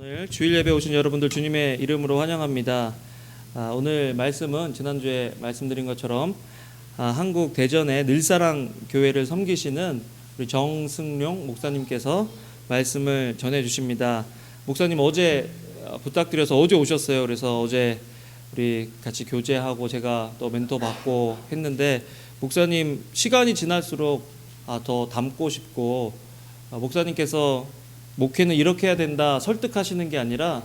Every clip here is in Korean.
오늘 주일 예배 오신 여러분들 주님의 이름으로 환영합니다. 오늘 말씀은 지난주에 말씀드린 것처럼 한국 대전의 늘사랑 교회를 섬기시는 우리 정승룡 목사님께서 말씀을 전해 주십니다. 목사님 어제 부탁드려서 어제 오셨어요. 그래서 어제 우리 같이 교제하고 제가 또 멘토 받고 했는데 목사님 시간이 지날수록 더 담고 싶고 목사님께서 목회는 이렇게 해야 된다 설득하시는 게 아니라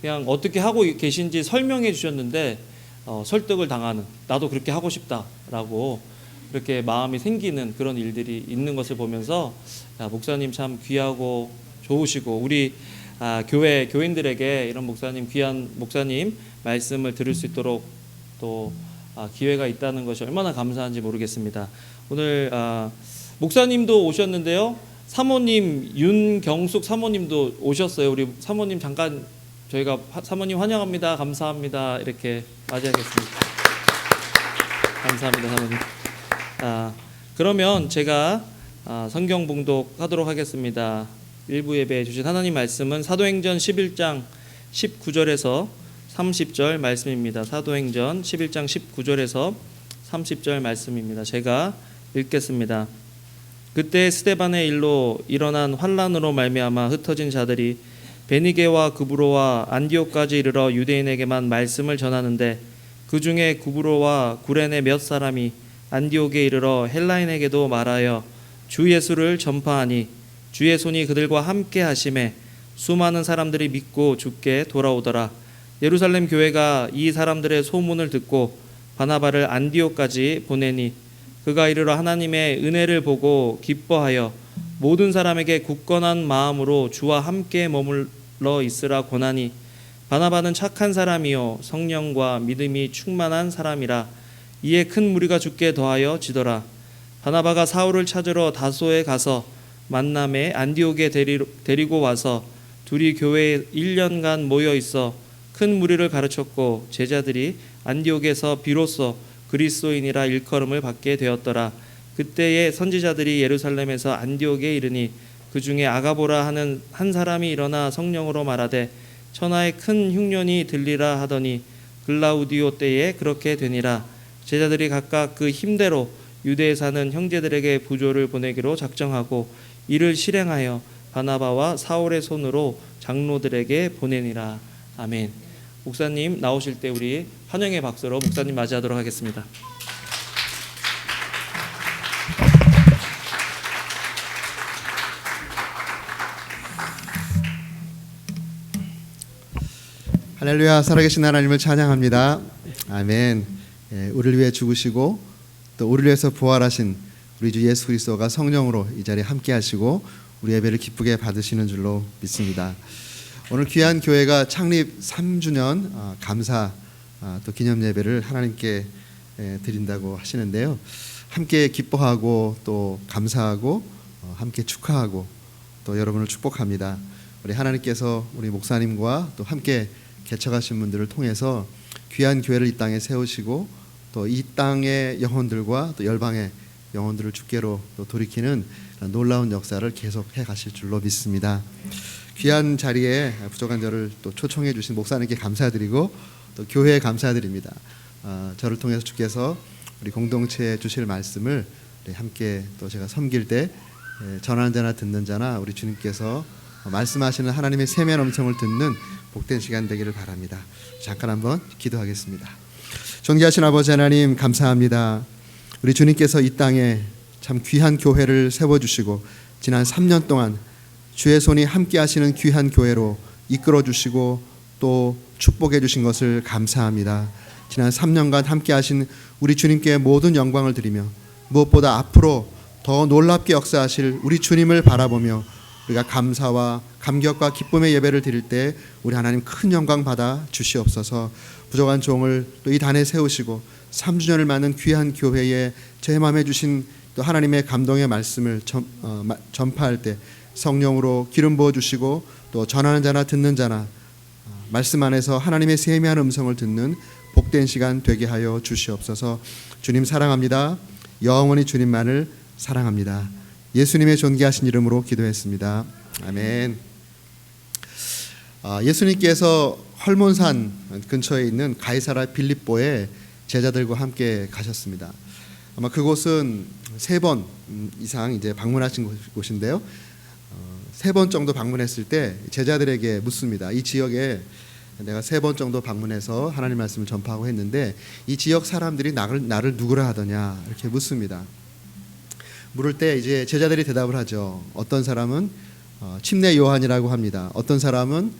그냥 어떻게 하고 계신지 설명해 주셨는데 설득을 당하는, 나도 그렇게 하고 싶다라고 그렇게 마음이 생기는 그런 일들이 있는 것을 보면서 목사님 참 귀하고 좋으시고 우리 교인들에게 이런 목사님, 귀한 목사님 말씀을 들을 수 있도록 또 기회가 있다는 것이 얼마나 감사한지 모르겠습니다. 오늘 목사님도 오셨는데요. 사모님 윤경숙 사모님도 오셨어요. 우리 사모님 잠깐 저희가 사모님 환영합니다. 감사합니다. 이렇게 맞이하겠습니다. 감사합니다, 사모님. 그러면 제가 성경 봉독하도록 하겠습니다. 일부 예배해 주신 하나님 말씀은 사도행전 11장 19절에서 30절 말씀입니다. 사도행전 11장 19절에서 30절 말씀입니다. 제가 읽겠습니다. 그때 스데반의 일로 일어난 환란으로 말미암아 흩어진 자들이 베니게와 구브로와 안디옥까지 이르러 유대인에게만 말씀을 전하는데 그 중에 구브로와 구레네 몇 사람이 안디옥에 이르러 헬라인에게도 말하여 주 예수를 전파하니 주의 손이 그들과 함께 하심에 수많은 사람들이 믿고 주께 돌아오더라. 예루살렘 교회가 이 사람들의 소문을 듣고 바나바를 안디옥까지 보내니 그가 이르러 하나님의 은혜를 보고 기뻐하여 모든 사람에게 굳건한 마음으로 주와 함께 머물러 있으라 권하니 바나바는 착한 사람이요 성령과 믿음이 충만한 사람이라. 이에 큰 무리가 주께 더하여 지더라. 바나바가 사울을 찾으러 다소에 가서 만남에 안디옥에 데리고 와서 둘이 교회에 1년간 모여 있어 큰 무리를 가르쳤고 제자들이 안디옥에서 비로소 그리스도인이라 일컬음을 받게 되었더라. 그때에 선지자들이 예루살렘에서 안디옥에 이르니 그 중에 아가보라 하는 한 사람이 일어나 성령으로 말하되 천하에 큰 흉년이 들리라 하더니 글라우디오 때에 그렇게 되니라. 제자들이 각각 그 힘대로 유대에 사는 형제들에게 부조를 보내기로 작정하고 이를 실행하여 바나바와 사울의 손으로 장로들에게 보내니라. 아멘. 목사님 나오실 때 우리 환영의 박수로 목사님 맞이하도록 하겠습니다. 할렐루야. 살아계신 하나님을 찬양합니다. 아멘. 우리를 위해 죽으시고 또 우리를 위해서 부활하신 우리 주 예수 그리스도가 성령으로 이 자리에 함께 하시고 우리 예배를 기쁘게 받으시는 줄로 믿습니다. 오늘 귀한 교회가 창립 3주년 감사 또 기념 예배를 하나님께 드린다고 하시는데요. 함께 기뻐하고 또 감사하고 함께 축하하고 또 여러분을 축복합니다. 우리 하나님께서 우리 목사님과 또 함께 개척하신 분들을 통해서 귀한 교회를 이 땅에 세우시고 또 이 땅의 영혼들과 또 열방의 영혼들을 주께로 또 돌이키는 놀라운 역사를 계속해 가실 줄로 믿습니다. 귀한 자리에 부족한 저를 또 초청해 주신 목사님께 감사드리고 또 교회에 감사드립니다. 저를 통해서 주께서 우리 공동체에 주실 말씀을 함께 또 제가 섬길 때 전하는 자나 듣는 자나 우리 주님께서 말씀하시는 하나님의 세미한 음성을 듣는 복된 시간 되기를 바랍니다. 잠깐 한번 기도하겠습니다. 존귀하신 아버지 하나님 감사합니다. 우리 주님께서 이 땅에 참 귀한 교회를 세워주시고 지난 3년 동안 주의 손이 함께 하시는 귀한 교회로 이끌어 주시고 또 축복해 주신 것을 감사합니다. 지난 3년간 함께 하신 우리 주님께 모든 영광을 드리며 무엇보다 앞으로 더 놀랍게 역사하실 우리 주님을 바라보며 우리가 감사와 감격과 기쁨의 예배를 드릴 때 우리 하나님 큰 영광 받아 주시옵소서. 부족한 종을 또 이 단에 세우시고 3주년을 맞는 귀한 교회에 제 마음에 주신 또 하나님의 감동의 말씀을 전파할 때 성령으로 기름 부어 주시고 또 전하는 자나 듣는 자나 말씀 안에서 하나님의 세미한 음성을 듣는 복된 시간 되게 하여 주시옵소서. 주님 사랑합니다. 영원히 주님만을 사랑합니다. 예수님의 존귀하신 이름으로 기도했습니다. 아멘. 예수님께서 헐몬산 근처에 있는 가이사라 빌립보에 제자들과 함께 가셨습니다. 아마 그곳은 3번 이상 이제 방문하신 곳인데요. 3번 정도 방문했을 때 제자들에게 묻습니다. 이 지역에 내가 3번 정도 방문해서 하나님 말씀을 전파하고 했는데 이 지역 사람들이 나를 누구라 하더냐 이렇게 묻습니다. 물을 때 이제 제자들이 대답을 하죠. 어떤 사람은 침례 요한이라고 합니다. 어떤 사람은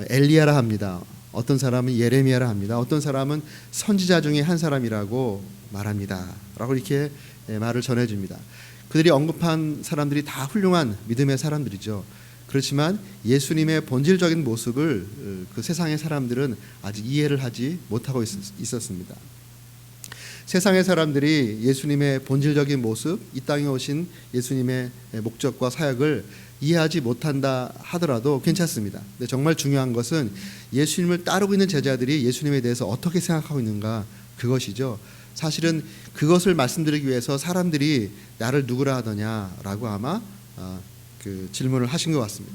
엘리야라 합니다. 어떤 사람은 예레미야라 합니다. 어떤 사람은 선지자 중에 한 사람이라고 말합니다. 라고 이렇게 말을 전해줍니다. 그들이 언급한 사람들이 다 훌륭한 믿음의 사람들이죠. 그렇지만 예수님의 본질적인 모습을 그 세상의 사람들은 아직 이해를 하지 못하고 있었습니다. 세상의 사람들이 예수님의 본질적인 모습, 이 땅에 오신 예수님의 목적과 사역을 이해하지 못한다 하더라도 괜찮습니다. 근데 정말 중요한 것은 예수님을 따르고 있는 제자들이 예수님에 대해서 어떻게 생각하고 있는가, 그것이죠. 사실은 그것을 말씀드리기 위해서 사람들이 나를 누구라 하더냐라고 아마 그 질문을 하신 것 같습니다.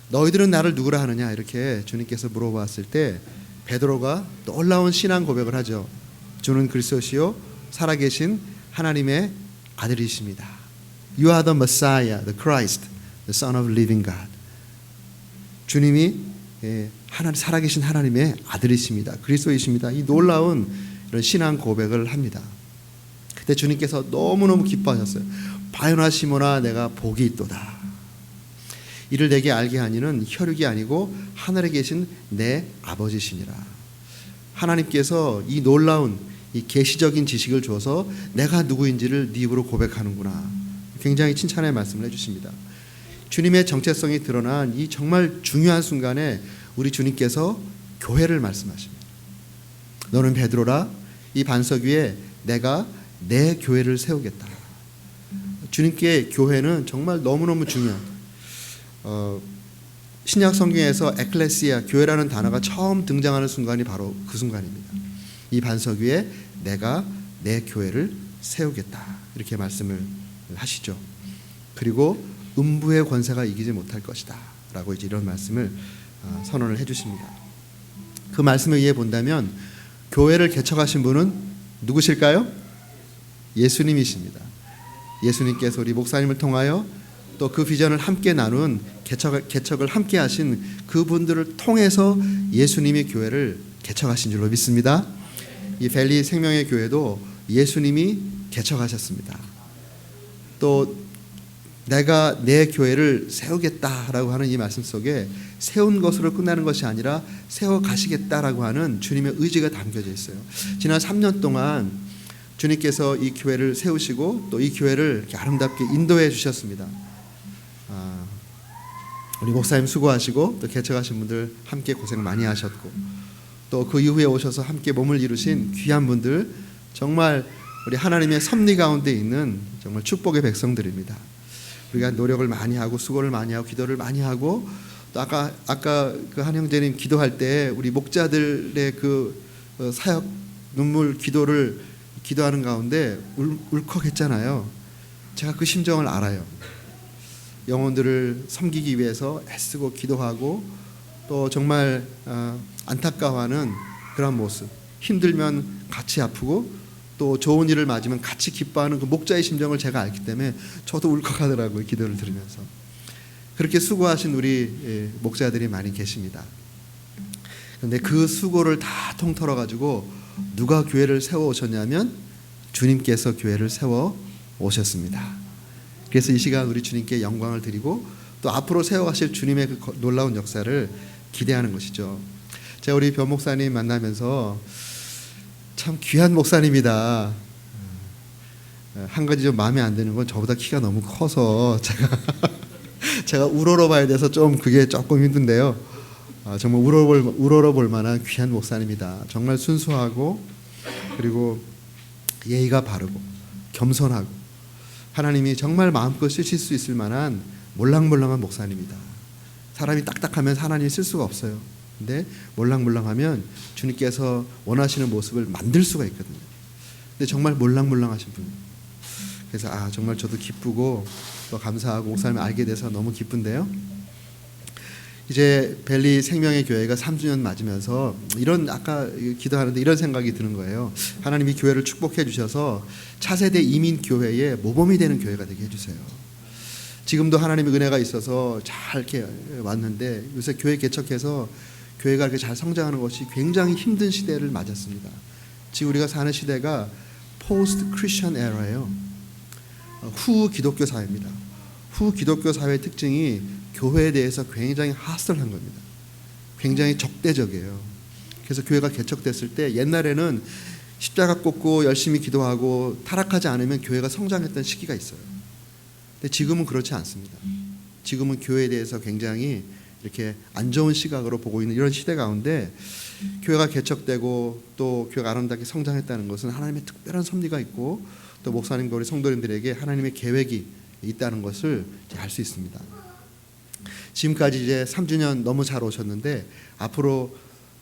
너희들은 나를 누구라 하느냐 이렇게 주님께서 물어봤을 때 베드로가 놀라운 신앙 고백을 하죠. 주는 그리스도시요 살아계신 하나님의 아들이십니다. You are the Messiah, the Christ, the Son of Living God. 주님이 살아계신 하나님의 아들이십니다. 그리스도이십니다. 이 놀라운 이런 신앙 고백을 합니다. 그때 주님께서 너무너무 기뻐하셨어요. 바요나 시모나 내가 복이 있도다. 이를 내게 알게 하니는 혈육이 아니고 하늘에 계신 내 아버지시니라. 하나님께서 이 놀라운 이 계시적인 지식을 줘서 내가 누구인지를 네 입으로 고백하는구나. 굉장히 칭찬의 말씀을 해주십니다. 주님의 정체성이 드러난 이 정말 중요한 순간에 우리 주님께서 교회를 말씀하십니다. 너는 베드로라, 이 반석 위에 내가 내 교회를 세우겠다. 주님께 교회는 정말 너무너무 중요한 신약 성경에서 에클레시아, 교회라는 단어가 처음 등장하는 순간이 바로 그 순간입니다. 이 반석 위에 내가 내 교회를 세우겠다 이렇게 말씀을 하시죠. 그리고 음부의 권세가 이기지 못할 것이다 라고 이제 이런 말씀을 선언을 해주십니다. 그 말씀을 이해해 본다면 교회를 개척하신 분은 누구실까요? 예수님이십니다. 예수님께서 우리 목사님을 통하여 또 그 비전을 함께 나눈 개척을 함께 하신 그분들을 통해서 예수님이 교회를 개척하신 줄로 믿습니다. 이 밸리 생명의 교회도 예수님이 개척하셨습니다. 또 내가 내 교회를 세우겠다라고 하는 이 말씀 속에 세운 것으로 끝나는 것이 아니라 세워 가시겠다라고 하는 주님의 의지가 담겨져 있어요. 지난 3년 동안 주님께서 이 교회를 세우시고 또 이 교회를 이렇게 아름답게 인도해 주셨습니다. 우리 목사님 수고하시고 또 개척하신 분들 함께 고생 많이 하셨고 또 그 이후에 오셔서 함께 몸을 이루신 귀한 분들, 정말 우리 하나님의 섭리 가운데 있는 정말 축복의 백성들입니다. 우리가 노력을 많이 하고 수고를 많이 하고 기도를 많이 하고 또 아까 그 한 형제님 기도할 때 우리 목자들의 그 사역 눈물 기도를 기도하는 가운데 울컥했잖아요. 제가 그 심정을 알아요. 영혼들을 섬기기 위해서 애쓰고 기도하고 또 정말 안타까워하는 그런 모습, 힘들면 같이 아프고 또 좋은 일을 맞으면 같이 기뻐하는 그 목자의 심정을 제가 알기 때문에 저도 울컥하더라고요. 기도를 들으면서. 그렇게 수고하신 우리 목자들이 많이 계십니다. 그런데 그 수고를 다 통틀어 가지고 누가 교회를 세워 오셨냐면 주님께서 교회를 세워 오셨습니다. 그래서 이 시간 우리 주님께 영광을 드리고 또 앞으로 세워가실 주님의 그 놀라운 역사를 기대하는 것이죠. 제가 우리 변 목사님 만나면서 참 귀한 목사님이다. 한 가지 좀 마음에 안 드는 건 저보다 키가 너무 커서 제가 우러러봐야 돼서 좀 그게 조금 힘든데요. 정말 우러러볼 만한 귀한 목사님이다. 정말 순수하고 그리고 예의가 바르고 겸손하고 하나님이 정말 마음껏 쓰실 수 있을 만한 몰랑몰랑한 목사님이다. 사람이 딱딱하면 하나님이 쓸 수가 없어요. 근데 몰랑몰랑하면 주님께서 원하시는 모습을 만들 수가 있거든요. 근데 정말 몰랑몰랑하신 분이에요. 그래서 정말 저도 기쁘고 또 감사하고 목사님을 알게 돼서 너무 기쁜데요. 이제 벨리 생명의 교회가 3주년 맞으면서 이런 아까 기도하는데 이런 생각이 드는 거예요. 하나님이 교회를 축복해 주셔서 차세대 이민 교회의 모범이 되는 교회가 되게 해주세요. 지금도 하나님의 은혜가 있어서 잘 이렇게 왔는데 요새 교회 개척해서 교회가 이렇게 잘 성장하는 것이 굉장히 힘든 시대를 맞았습니다. 지금 우리가 사는 시대가 포스트 크리스천 에라예요. 후 기독교 사회입니다. 후 기독교 사회의 특징이 교회에 대해서 굉장히 하스털한 겁니다. 굉장히 적대적이에요. 그래서 교회가 개척됐을 때 옛날에는 십자가 꽂고 열심히 기도하고 타락하지 않으면 교회가 성장했던 시기가 있어요. 근데 지금은 그렇지 않습니다. 지금은 교회에 대해서 굉장히 이렇게 안 좋은 시각으로 보고 있는 이런 시대 가운데 교회가 개척되고 또 교회가 아름답게 성장했다는 것은 하나님의 특별한 섭리가 있고 또 목사님과 우리 성도님들에게 하나님의 계획이 있다는 것을 알 수 있습니다. 지금까지 이제 3주년 너무 잘 오셨는데 앞으로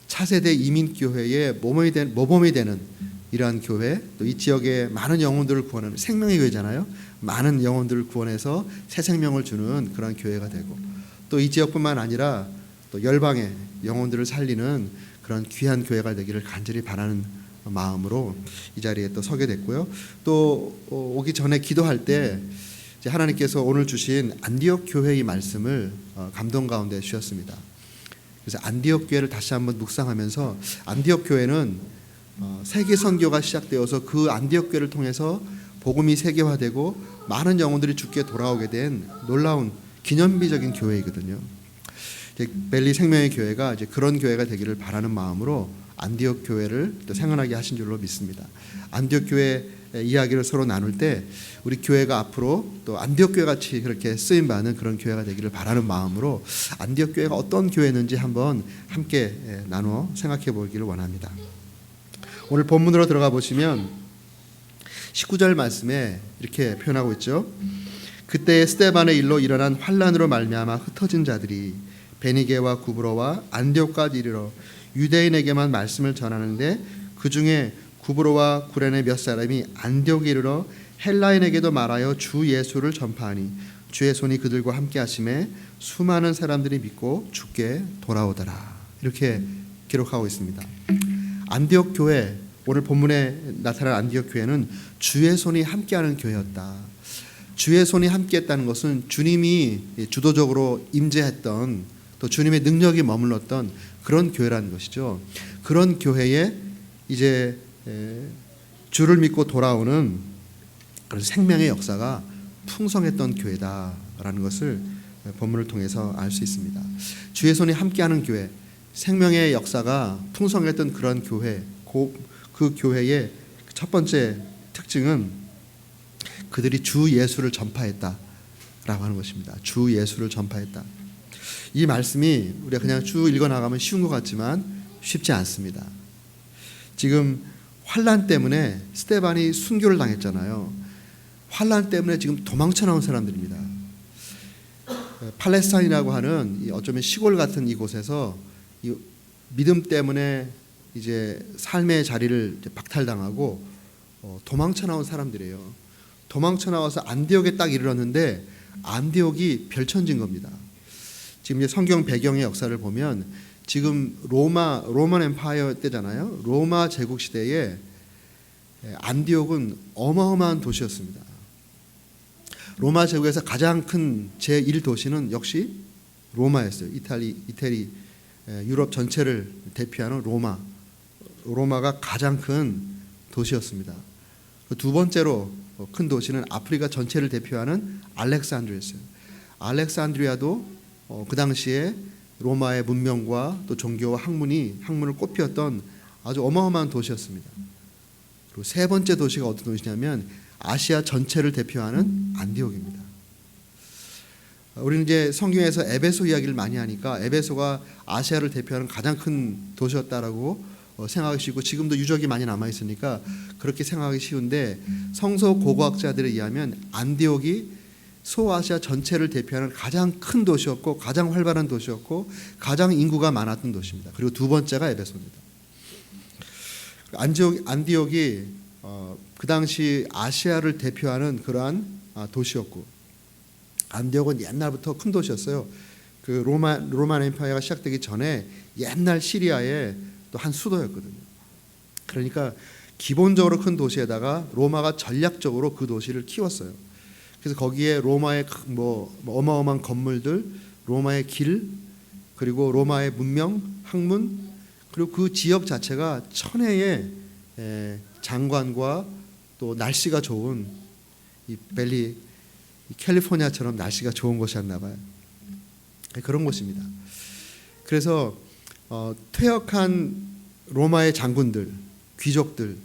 차세대 이민교회의 모범이 되는 이러한 교회, 또 이 지역의 많은 영혼들을 구원하는 생명의 교회잖아요. 많은 영혼들을 구원해서 새 생명을 주는 그런 교회가 되고 또 이 지역뿐만 아니라 또 열방의 영혼들을 살리는 그런 귀한 교회가 되기를 간절히 바라는 마음으로 이 자리에 또 서게 됐고요. 또 오기 전에 기도할 때 하나님께서 오늘 주신 안디옥 교회의 말씀을 감동 가운데 주셨습니다. 그래서 안디옥 교회를 다시 한번 묵상하면서 안디옥 교회는 세계 선교가 시작되어서 그 안디옥 교회를 통해서 복음이 세계화되고 많은 영혼들이 주께 돌아오게 된 놀라운 기념비적인 교회이거든요. 벨리 생명의 교회가 이제 그런 교회가 되기를 바라는 마음으로 안디옥 교회를 또 생각나게 하신 줄로 믿습니다. 안디옥 교회 이야기를 서로 나눌 때 우리 교회가 앞으로 또 안디옥 교회 같이 그렇게 쓰임 받는 그런 교회가 되기를 바라는 마음으로 안디옥 교회가 어떤 교회였는지 한번 함께 나누어 생각해 보기를 원합니다. 오늘 본문으로 들어가 보시면 19절 말씀에 이렇게 표현하고 있죠. 그때 스데반의 일로 일어난 환란으로 말미암아 흩어진 자들이 베니게와 구브로와 안디옥까지 이르러 유대인에게만 말씀을 전하는데 그 중에 구브로와 구레네 몇 사람이 안디옥에 이르러 헬라인에게도 말하여 주 예수를 전파하니 주의 손이 그들과 함께 하심에 수많은 사람들이 믿고 주께 돌아오더라. 이렇게 기록하고 있습니다. 안디옥 교회, 오늘 본문에 나타난 안디옥 교회는 주의 손이 함께하는 교회였다. 주의 손이 함께했다는 것은 주님이 주도적으로 임재했던 또 주님의 능력이 머물렀던 그런 교회라는 것이죠. 그런 교회에 이제 주를 믿고 돌아오는 그런 생명의 역사가 풍성했던 교회다라는 것을 본문을 통해서 알 수 있습니다. 주의 손이 함께하는 교회, 생명의 역사가 풍성했던 그런 교회, 그 교회의 첫 번째 특징은 그들이 주 예수를 전파했다라고 하는 것입니다. 주 예수를 전파했다. 이 말씀이 우리가 그냥 쭉 읽어나가면 쉬운 것 같지만 쉽지 않습니다. 지금 환란 때문에 스데반이 순교를 당했잖아요. 환란 때문에 지금 도망쳐 나온 사람들입니다. 팔레스타인이라고 하는 어쩌면 시골 같은 이곳에서 이 믿음 때문에 이제 삶의 자리를 박탈당하고 도망쳐 나온 사람들이에요. 도망쳐 나와서 안디옥에 딱 이르렀는데 안디옥이 별천지인 겁니다. 지금 이제 성경 배경의 역사를 보면 지금 로만 엠파이어 때잖아요. 로마 제국 시대에 안디옥은 어마어마한 도시였습니다. 로마 제국에서 가장 큰 제1도시는 역시 로마였어요. 이태리 유럽 전체를 대표하는 로마가 가장 큰 도시였습니다. 두 번째로 큰 도시는 아프리카 전체를 대표하는 알렉산드리아였어요. 알렉산드리아도 그 당시에 로마의 문명과 또 종교와 학문을 꽃피웠던 아주 어마어마한 도시였습니다. 그리고 세 번째 도시가 어떤 도시냐면 아시아 전체를 대표하는 안디옥입니다. 우리는 이제 성경에서 에베소 이야기를 많이 하니까 에베소가 아시아를 대표하는 가장 큰 도시였다라고 생각하기 쉽고 지금도 유적이 많이 남아 있으니까 그렇게 생각하기 쉬운데 성서 고고학자들에 의하면 안디옥이 소아시아 전체를 대표하는 가장 큰 도시였고 가장 활발한 도시였고 가장 인구가 많았던 도시입니다. 그리고 두 번째가 에베소입니다. 안디옥이 그 당시 아시아를 대표하는 그러한 도시였고 안디옥은 옛날부터 큰 도시였어요. 그 로만 엠파이어가 시작되기 전에 옛날 시리아의 또 한 수도였거든요. 그러니까 기본적으로 큰 도시에다가 로마가 전략적으로 그 도시를 키웠어요. 그래서 거기에 로마의 어마어마한 건물들, 로마의 길, 그리고 로마의 문명, 학문, 그리고 그 지역 자체가 천혜의 장관과 또 날씨가 좋은 이 캘리포니아처럼 날씨가 좋은 곳이었나 봐요. 그런 곳입니다. 그래서 퇴역한 로마의 장군들, 귀족들,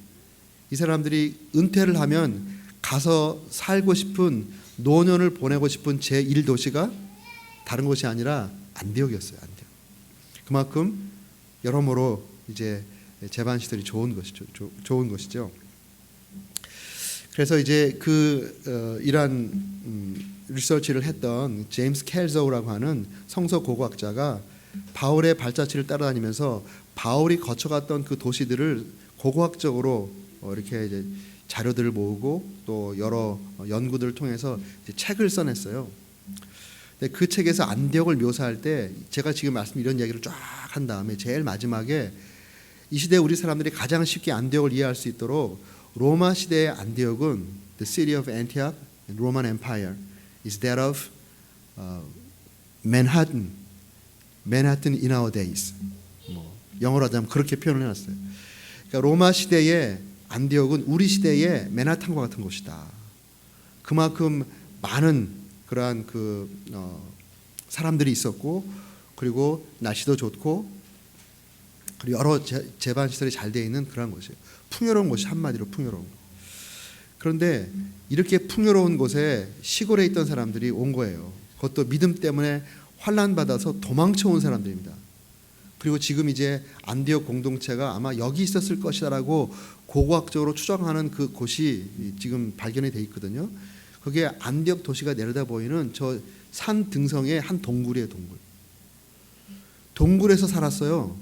이 사람들이 은퇴를 하면 가서 살고 싶은 노년을 보내고 싶은 제1도시가 다른 곳이 아니라 안디옥이었어요. 안디옥. 그만큼 여러모로 이제 제반 시설이 좋은 것이죠. 그래서 이제 이러한 리서치를 했던 제임스 켈저우라고 하는 성서 고고학자가 바울의 발자취를 따라다니면서 바울이 거쳐갔던 그 도시들을 고고학적으로 이렇게 이제 자료들을 모으고 또 여러 연구들을 통해서 이제 책을 써냈어요. 근데 그 책에서 안디옥을 묘사할 때 제가 지금 이런 이야기를 쫙 한 다음에 제일 마지막에 이 시대 우리 사람들이 가장 쉽게 안디옥을 이해할 수 있도록 로마 시대의 안디옥은 the city of Antioch, Roman Empire, is that of Manhattan in our days. 영어로 하자면 그렇게 표현을 해놨어요. 그러니까 로마 시대의 안디옥은 우리 시대의 맨하탄과 같은 곳이다. 그만큼 많은 그러한 사람들이 있었고, 그리고 날씨도 좋고, 그리고 여러 제반 시설이 잘 되어 있는 그런 곳이에요. 풍요로운 곳이 한마디로 풍요로운 곳. 그런데 이렇게 풍요로운 곳에 시골에 있던 사람들이 온 거예요. 그것도 믿음 때문에 환난 받아서 도망쳐 온 사람들입니다. 그리고 지금 이제 안디옥 공동체가 아마 여기 있었을 것이다라고 고고학적으로 추정하는 그 곳이 지금 발견이 돼 있거든요. 그게 안디옥 도시가 내려다 보이는 저 산 등성의 한 동굴이에요. 동굴에서 살았어요.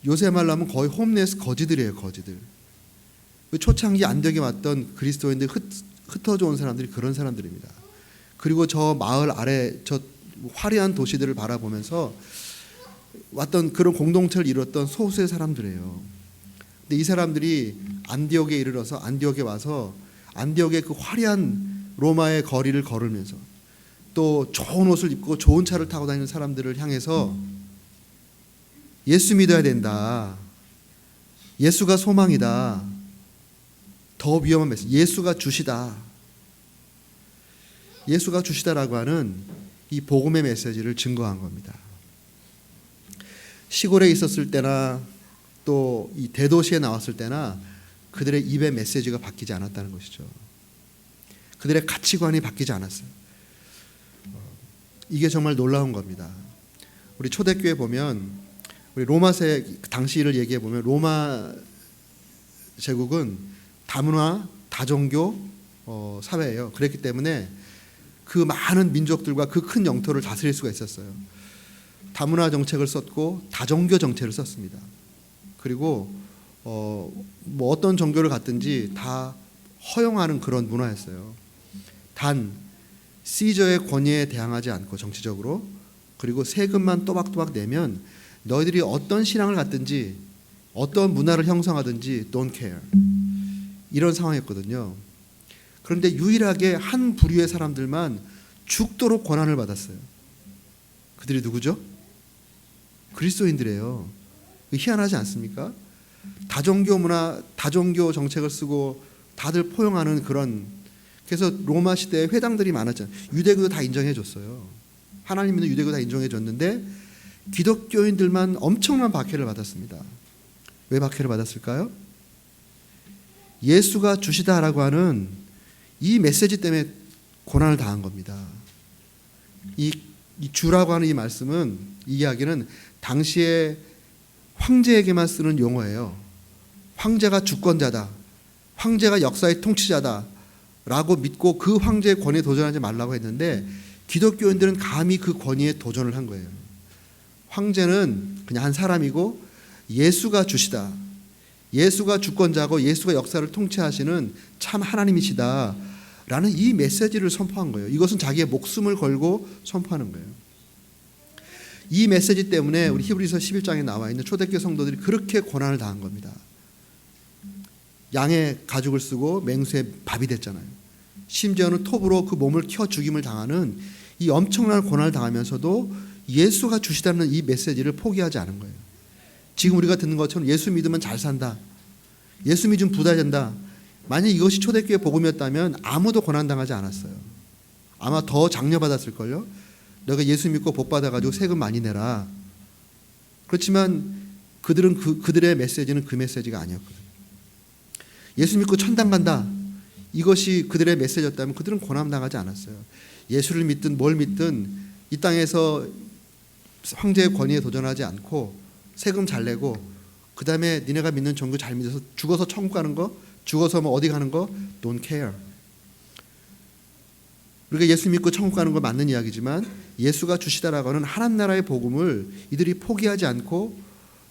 요새 말로 하면 거의 홈레스 거지들이에요. 거지들. 초창기 안디옥에 왔던 그리스도인들 흩어져 온 사람들이 그런 사람들입니다. 그리고 저 마을 아래 저 화려한 도시들을 바라보면서 왔던 그런 공동체를 이뤘던 소수의 사람들이에요. 근데 이 사람들이 안디옥에 이르러서 안디옥에 와서 안디옥의 그 화려한 로마의 거리를 걸으면서 또 좋은 옷을 입고 좋은 차를 타고 다니는 사람들을 향해서 예수 믿어야 된다. 예수가 소망이다. 더 위험한 메시지. 예수가 주시다. 예수가 주시다라고 하는 이 복음의 메시지를 증거한 겁니다. 시골에 있었을 때나 또 이 대도시에 나왔을 때나 그들의 입의 메시지가 바뀌지 않았다는 것이죠. 그들의 가치관이 바뀌지 않았어요. 이게 정말 놀라운 겁니다. 우리 초대교회 보면 우리 로마세 당시를 얘기해 보면 로마 제국은 다문화 다종교 사회예요. 그렇기 때문에 그 많은 민족들과 그 큰 영토를 다스릴 수가 있었어요. 다문화 정책을 썼고 다종교 정책을 썼습니다. 그리고 어떤 종교를 갖든지 다 허용하는 그런 문화였어요. 단 시저의 권위에 대항하지 않고 정치적으로, 그리고 세금만 또박또박 내면 너희들이 어떤 신앙을 갖든지 어떤 문화를 형성하든지 don't care, 이런 상황이었거든요. 그런데 유일하게 한 부류의 사람들만 죽도록 권한을 받았어요. 그들이 누구죠? 그리스도인들이에요. 희한하지 않습니까? 다종교 문화, 다종교 정책을 쓰고 다들 포용하는 그런, 그래서 로마 시대에 회당들이 많았잖아요. 유대교도 다 인정해 줬어요. 하나님 믿는 유대교 다 인정해 줬는데 기독교인들만 엄청난 박해를 받았습니다. 왜 박해를 받았을까요? 예수가 주시다라고 하는 이 메시지 때문에 고난을 당한 겁니다. 이 주라고 하는 이 말씀은, 이 이야기는 당시에 황제에게만 쓰는 용어예요. 황제가 주권자다, 황제가 역사의 통치자다 라고 믿고 그 황제의 권위에 도전하지 말라고 했는데 기독교인들은 감히 그 권위에 도전을 한 거예요. 황제는 그냥 한 사람이고 예수가 주시다, 예수가 주권자고 예수가 역사를 통치하시는 참 하나님이시다 라는 이 메시지를 선포한 거예요. 이것은 자기의 목숨을 걸고 선포하는 거예요. 이 메시지 때문에 우리 히브리서 11장에 나와 있는 초대교회 성도들이 그렇게 고난을 당한 겁니다. 양의 가죽을 쓰고 맹수의 밥이 됐잖아요. 심지어는 톱으로 그 몸을 켜 죽임을 당하는 이 엄청난 고난을 당하면서도 예수가 주시다는 이 메시지를 포기하지 않은 거예요. 지금 우리가 듣는 것처럼 예수 믿으면 잘 산다, 예수 믿으면 부자 된다. 만약 이것이 초대교회 복음이었다면 아무도 고난당하지 않았어요. 아마 더 장려받았을걸요. 너가 예수 믿고 복 받아가지고 세금 많이 내라. 그렇지만 그들의 메시지는 그 메시지가 아니었거든요. 예수 믿고 천당 간다, 이것이 그들의 메시지였다면 그들은 고난당하지 않았어요. 예수를 믿든 뭘 믿든 이 땅에서 황제의 권위에 도전하지 않고 세금 잘 내고 그 다음에 니네가 믿는 종교 잘 믿어서 죽어서 천국 가는 거, 죽어서 뭐 어디 가는 거 don't care. 우리가 예수 믿고 천국 가는 거 맞는 이야기지만 예수가 주시다라고 하는 하나님 나라의 복음을 이들이 포기하지 않고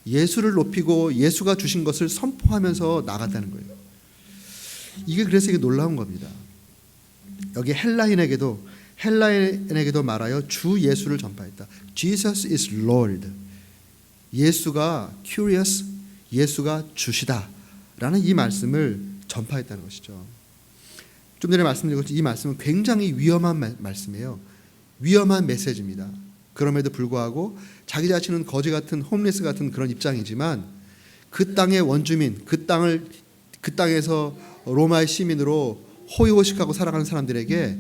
예수를 높이고 예수가 주신 것을 선포하면서 나갔다는 거예요. 그래서 이게 놀라운 겁니다. 여기 헬라인에게도 말하여 주 예수를 전파했다. Jesus is Lord. 예수가 curious, 예수가 주시다라는 이 말씀을 전파했다는 것이죠. 좀 전에 말씀드린 것처럼 이 말씀은 굉장히 위험한 말씀이에요. 위험한 메시지입니다. 그럼에도 불구하고 자기 자신은 거지 같은 홈리스 같은 그런 입장이지만 그 땅의 원주민, 그 땅에서 로마의 시민으로 호의호식하고 살아가는 사람들에게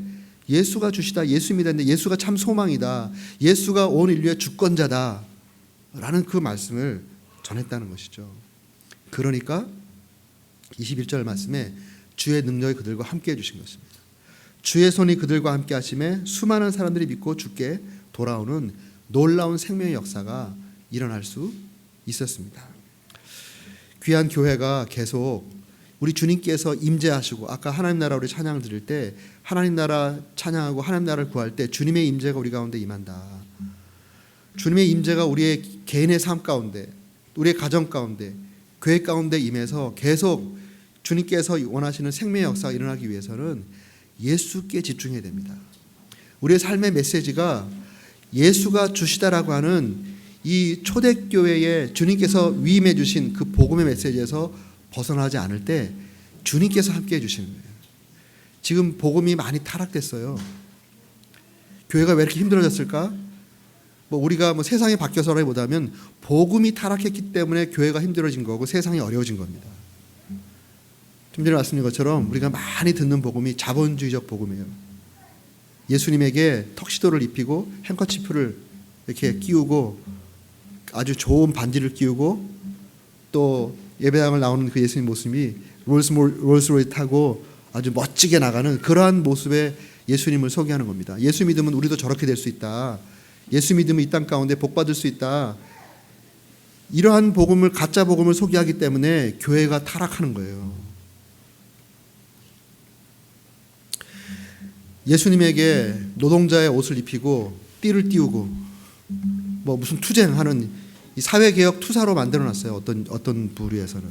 예수가 주시다, 예수 믿었는데 예수가 참 소망이다, 예수가 온 인류의 주권자다 라는 그 말씀을 전했다는 것이죠. 그러니까 21절 말씀에 주의 능력이 그들과 함께 해주신 것입니다. 주의 손이 그들과 함께 하심에 수많은 사람들이 믿고 주께 돌아오는 놀라운 생명의 역사가 일어날 수 있었습니다. 귀한 교회가 계속 우리 주님께서 임재하시고, 아까 하나님 나라 우리 찬양을 드릴 때 하나님 나라 찬양하고 하나님 나라를 구할 때 주님의 임재가 우리 가운데 임한다. 주님의 임재가 우리의 개인의 삶 가운데, 우리의 가정 가운데, 교회 가운데 임해서 계속 주님께서 원하시는 생명의 역사가 일어나기 위해서는 예수께 집중해야 됩니다. 우리의 삶의 메시지가 예수가 주시다라고 하는 이 초대교회에 주님께서 위임해 주신 그 복음의 메시지에서 벗어나지 않을 때 주님께서 함께 해주시는 거예요. 지금 복음이 많이 타락됐어요. 교회가 왜 이렇게 힘들어졌을까? 우리가 세상이 바뀌어서라기보다는 복음이 타락했기 때문에 교회가 힘들어진 거고 세상이 어려워진 겁니다. 좀 전에 말씀드린 것처럼 우리가 많이 듣는 복음이 자본주의적 복음이에요. 예수님에게 턱시도를 입히고 행커치프를 이렇게 끼우고 아주 좋은 반지를 끼우고 또 예배당을 나오는 그 예수님 모습이 롤스로이스 타고 아주 멋지게 나가는 그러한 모습의 예수님을 소개하는 겁니다. 예수 믿으면 우리도 저렇게 될 수 있다. 예수 믿으면 이 땅 가운데 복 받을 수 있다. 이러한 복음을, 가짜 복음을 소개하기 때문에 교회가 타락하는 거예요. 예수님에게 노동자의 옷을 입히고 띠를 띄우고 무슨 투쟁하는 이 사회개혁 투사로 만들어놨어요. 어떤 부류에서는.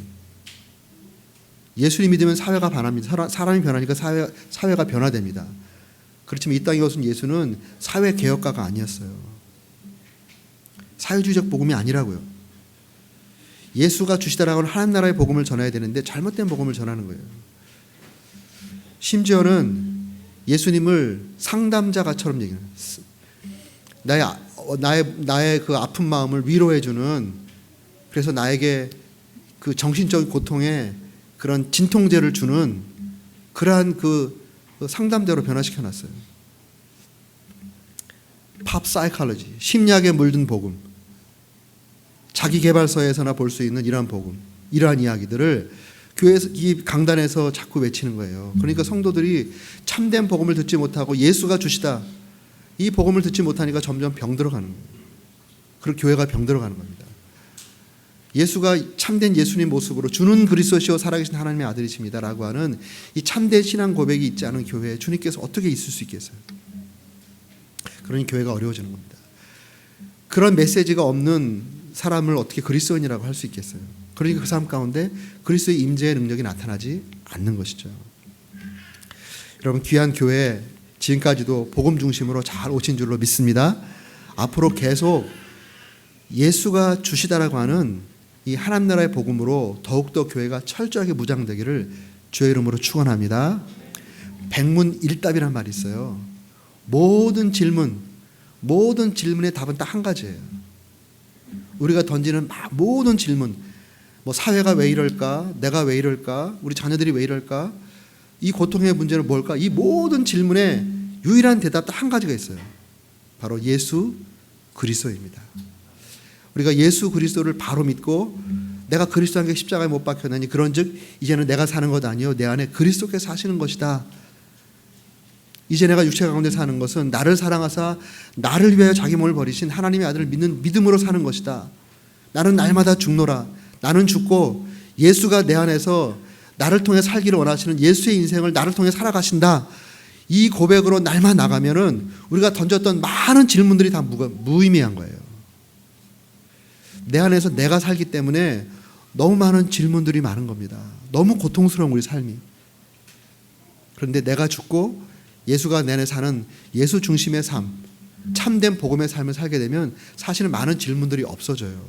예수님 믿으면 사회가 변합니다. 사람이 변하니까 사회가 변화됩니다. 그렇지만 이 땅에 오신 예수는 사회개혁가가 아니었어요. 사회주의적 복음이 아니라고요. 예수가 주시다라고 하는 하나님 나라의 복음을 전해야 되는데 잘못된 복음을 전하는 거예요. 심지어는 예수님을 상담자가처럼 얘기해요. 나의 그 아픈 마음을 위로해주는, 그래서 나에게 그 정신적인 고통에 그런 진통제를 주는 그러한 그 상담대로 변화시켜놨어요. 팝 사이콜로지, 심리학에 물든 복음, 자기개발서에서나 볼 수 있는 이러한 복음, 이러한 이야기들을 교회에서, 이 강단에서 자꾸 외치는 거예요. 그러니까 성도들이 참된 복음을 듣지 못하고 예수가 주시다, 이 복음을 듣지 못하니까 점점 병들어가는 거예요. 그리고 교회가 병들어가는 겁니다. 예수가 참된 예수님 모습으로 주는 그리스도시요 살아계신 하나님의 아들이십니다라고 하는 이 참된 신앙 고백이 있지 않은 교회에 주님께서 어떻게 있을 수 있겠어요? 그러니 교회가 어려워지는 겁니다. 그런 메시지가 없는 사람을 어떻게 그리스도인이라고 할 수 있겠어요? 그러니까 그 사람 가운데 그리스도의 임재의 능력이 나타나지 않는 것이죠. 여러분, 귀한 교회 지금까지도 복음 중심으로 잘 오신 줄로 믿습니다. 앞으로 계속 예수가 주시다라고 하는 이 하나님 나라의 복음으로 더욱더 교회가 철저하게 무장되기를 주의 이름으로 축원합니다. 백문일답이란 말이 있어요. 모든 질문의 답은 딱 한 가지예요. 우리가 던지는 모든 질문, 뭐 사회가 왜 이럴까? 내가 왜 이럴까? 우리 자녀들이 왜 이럴까? 이 고통의 문제는 뭘까? 이 모든 질문에 유일한 대답 딱 한 가지가 있어요. 바로 예수 그리스도입니다. 우리가 예수 그리스도를 바로 믿고 내가 그리스도 함께 십자가에 못 박혔나니 그런즉 이제는 내가 사는 것 아니요 내 안에 그리스도께서 사시는 것이다. 이제 내가 육체 가운데 사는 것은 나를 사랑하사 나를 위하여 자기 몸을 버리신 하나님의 아들을 믿는 믿음으로 사는 것이다. 나는 날마다 죽노라. 나는 죽고 예수가 내 안에서 나를 통해 살기를 원하시는 예수의 인생을 나를 통해 살아가신다. 이 고백으로 날만 나가면은 우리가 던졌던 많은 질문들이 다 무의미한 거예요. 내 안에서 내가 살기 때문에 너무 많은 질문들이 많은 겁니다. 너무 고통스러운 우리 삶이. 그런데 내가 죽고 예수가 내 안에 사는 예수 중심의 삶, 참된 복음의 삶을 살게 되면 사실은 많은 질문들이 없어져요.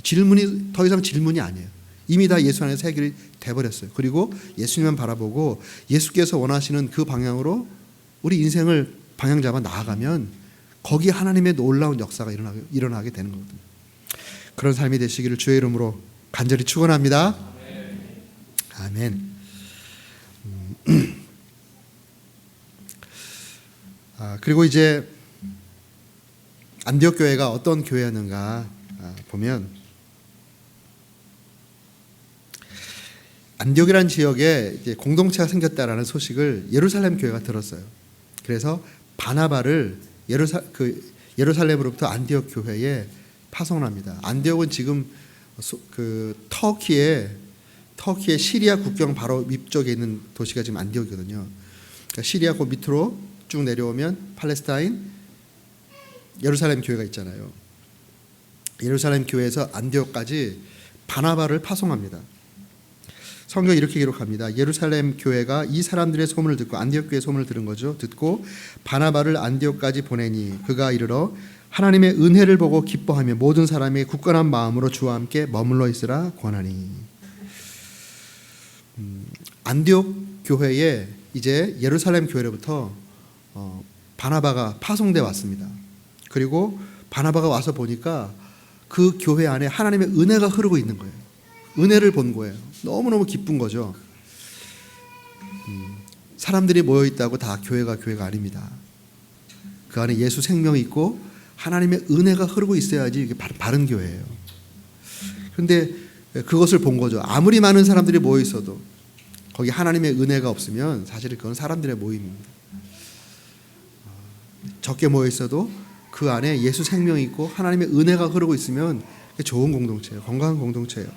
질문이 더 이상 질문이 아니에요. 이미 다 예수 안에서 해결이 돼버렸어요. 그리고 예수님만 바라보고 예수께서 원하시는 그 방향으로 우리 인생을 방향 잡아 나아가면 거기에 하나님의 놀라운 역사가 일어나게 되는 거거든요. 그런 삶이 되시기를 주의 이름으로 간절히 축원합니다. 아멘. 그리고 이제 안디옥 교회가 어떤 교회였는가 보면 안디옥이라는 지역에 이제 공동체가 생겼다라는 소식을 예루살렘 교회가 들었어요. 그래서 바나바를 예루살렘으로부터 안디옥 교회에 파송합니다. 안디옥은 지금 터키의 시리아 국경 바로 위쪽에 있는 도시가 지금 안디옥이거든요. 그러니까 시리아 그 밑으로 쭉 내려오면 팔레스타인 예루살렘 교회가 있잖아요. 예루살렘 교회에서 안디옥까지 바나바를 파송합니다. 성경이 이렇게 기록합니다. 예루살렘 교회가 이 사람들의 소문을 듣고 안디옥 교회의 소문을 들은 거죠. 듣고 바나바를 안디옥까지 보내니 그가 이르러 하나님의 은혜를 보고 기뻐하며 모든 사람이 굳건한 마음으로 주와 함께 머물러 있으라 권하니. 안디옥 교회에 이제 예루살렘 교회로부터 바나바가 파송돼 왔습니다. 그리고 바나바가 와서 보니까 그 교회 안에 하나님의 은혜가 흐르고 있는 거예요. 은혜를 본 거예요. 너무너무 기쁜 거죠. 사람들이 모여있다고 다 교회가 아닙니다. 그 안에 예수 생명이 있고 하나님의 은혜가 흐르고 있어야지 이게 바른 교회예요. 그런데 그것을 본 거죠. 아무리 많은 사람들이 모여있어도 거기 하나님의 은혜가 없으면 사실 그건 사람들의 모임입니다. 적게 모여있어도 그 안에 예수 생명이 있고 하나님의 은혜가 흐르고 있으면 좋은 공동체예요. 건강한 공동체예요.